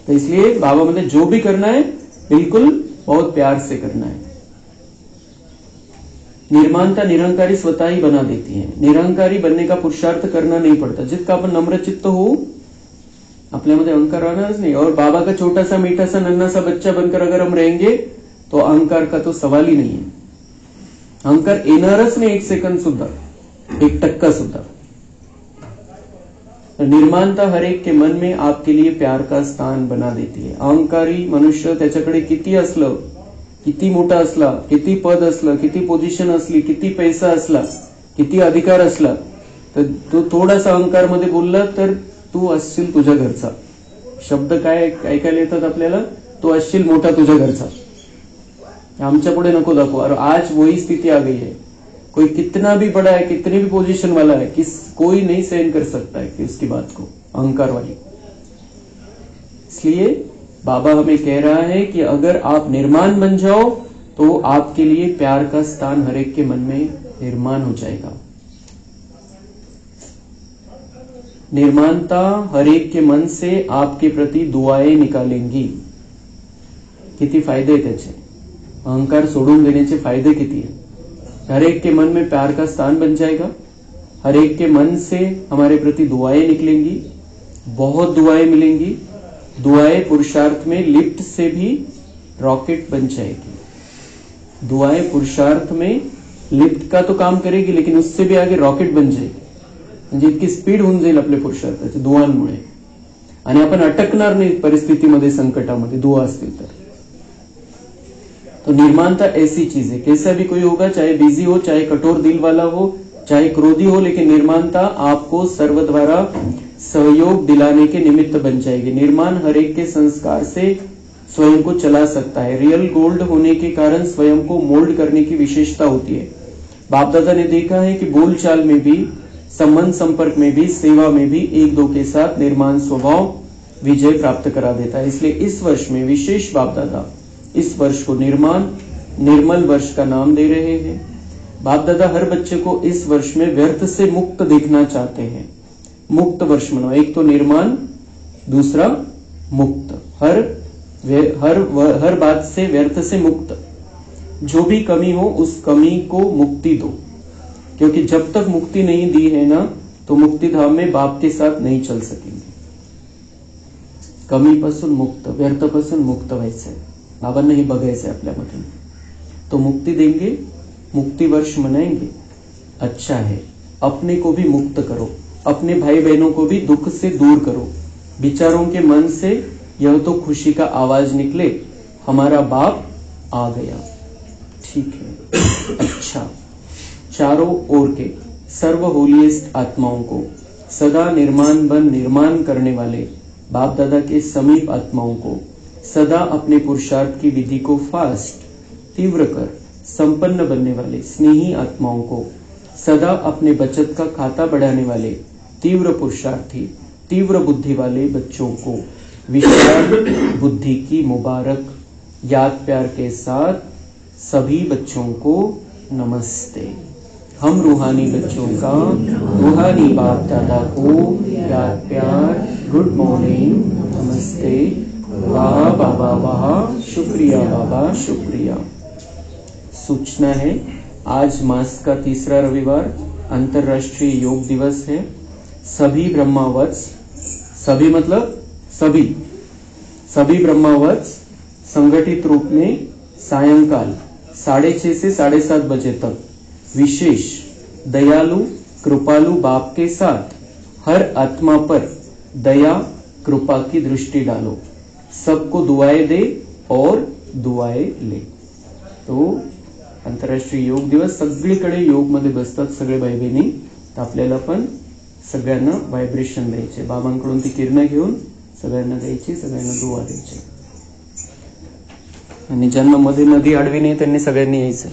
A: तो इसलिए बाबा मतलब जो भी करना है बिल्कुल बहुत प्यार से करना है. निर्माणता निरंकारी स्वतः ही बना देती है. निरंकारी बनने का पुरुषार्थ करना नहीं पड़ता. जितका आपण नम्रचित्त हो आपल्यामध्ये अहंकार राहणारच नाही. और बाबा का छोटा सा मीठा सा नन्हा सा बच्चा बनकर अगर हम रहेंगे तो अहंकार का तो सवाल ही नहीं है. अहंकार येणारच नाही एक सेकंद सुद्धा, 1% सुद्धा. निर्माणता हर एक के मन में आपके लिए प्यार का स्थान बना देती है. अहंकारी मनुष्य त्याच्याकडे किती असलं, किती मोठा असला, किती पद असलं, किती पोझिशन असली, किती पैसा असला, किती अधिकार असला, तर तो थोडासा अहंकार मध्ये बोलला तर तू असशील तुझ्या घरचा. शब्द काय ऐकायला येतात आपल्याला, तू असशील मोठा तुझ्या घरचा, आमच्या पुढे नको दाखव. और आज वही स्थिति आ गई है. कोई कितना भी बड़ा है, कितनी भी पोजीशन वाला है, कोई नहीं सहन कर सकता है कि उसकी बात को, अहंकार वाली. इसलिए बाबा हमें कह रहा है कि अगर आप निर्माण बन जाओ तो आपके लिए प्यार का स्थान हर एक के मन में निर्माण हो जाएगा. निर्माणता हर एक के मन से आपके प्रति दुआएं निकालेंगी. किती फायदे आहेत त्याचे, अहंकार सोडून देण्याचे फायदे किती है. हर एक के मन में प्यार का स्थान बन जाएगा. हर एक के मन से हमारे प्रति दुआएं निकलेंगी, बहुत दुआएं मिलेंगी. दुआएं पुरुषार्थ में लिफ्ट से भी रॉकेट बन जाएगी. दुआएं पुरुषार्थ में लिफ्ट का तो काम करेगी, लेकिन उससे भी आगे रॉकेट बन जाएगी. म्हणजे इतकी स्पीड होऊन जाईल आपल्या पुरुषार्थाची दुआंमुळे. आणि आपण अटकणार नाही परिस्थितीमध्ये, संकटामध्ये दुआ असतील तर. तो निर्माणता ऐसी चीज है, कैसा भी कोई होगा, चाहे बिजी हो, चाहे कठोर दिल वाला हो, चाहे क्रोधी हो, लेकिन निर्माणता आपको सर्व द्वारा सहयोग दिलाने के निमित्त बन जाएगी. निर्माण हर एक के संस्कार से स्वयं को चला सकता है. रियल गोल्ड होने के कारण स्वयं को मोल्ड करने की विशेषता होती है. बाप दादा ने देखा है कि बोलचाल में भी, संबंध संपर्क में भी, सेवा में भी एक दो के साथ निर्माण स्वभाव विजय प्राप्त करा देता है. इसलिए इस वर्ष में विशेष बाप दादा इस वर्ष को निर्मल वर्ष का नाम दे रहे हैं. बाप दादा हर बच्चे को इस वर्ष में व्यर्थ से मुक्त देखना चाहते हैं. मुक्त वर्ष मनाओ. एक तो निर्माण, दूसरा मुक्त. हर बात से व्यर्थ से मुक्त. जो भी कमी हो उस कमी को मुक्ति दो, क्योंकि जब तक मुक्ति नहीं दी है ना तो मुक्ति धाम में बाप के साथ नहीं चल सकेंगे. कमीपासून मुक्त, व्यर्थपासून मुक्त व्हायचंय. बाबांना हे बघायचंय आपल्यामध्ये. तो मुक्ती देंगे, मुक्ति वर्ष मनाएंगे, अच्छा है। अपने को भी मुक्त करो, अपने भाई बहनों को भी दुख से दूर करो। विचारों के मन से यह तो खुशी का आवाज निकले, हमारा बाप आ गया, ठीक है, अच्छा। चारों ओर के सर्व होलीएस्ट आत्माओं को, सदा निर्माण बन निर्माण करने वाले बाप दादा के समीप आत्माओं को, सदा अपने पुरुषार्थ की विधि को फास्ट तीव्र कर संपन्न बनने वाले स्नेही आत्माओं को, सदा अपने बचत का खाता बढ़ाने वाले तीव्र पुरुषार्थी तीव्र बुद्धि वाले बच्चों को विशाल बुद्धि की मुबारक याद प्यार के साथ सभी बच्चों को नमस्ते। हम रूहानी बच्चों का रूहानी बाप दादा को याद प्यार, गुड मॉर्निंग, नमस्ते, वाह बाबा वाह, शुक्रिया बाबा शुक्रिया। सूचना है, आज मास का तीसरा रविवार अंतर्राष्ट्रीय योग दिवस है। सभी ब्रह्मावत्स, सभी मतलब सभी ब्रह्मावत्स संगठित रूप में सायंकाल 6:30 से 7:30 बजे तक विशेष दयालु कृपालु बाप के साथ हर आत्मा पर दया कृपा की दृष्टि डालो, सबको दुआएं दे और दुआएं ले। तो आंतरराष्ट्रीय योग दिवस सगळीकडे योग मध्ये बसतात सगळे भाई बहिणी, तर आपल्याला पण सगळ्यांना व्हायब्रेशन द्यायचे, बाबांकडून ती किरणं घेऊन सगळ्यांना द्यायची, सगळ्यांना दुआ द्यायची। आणि ज्यांना मध्ये नदी आडवी नाही त्यांनी सगळ्यांनी यायचं।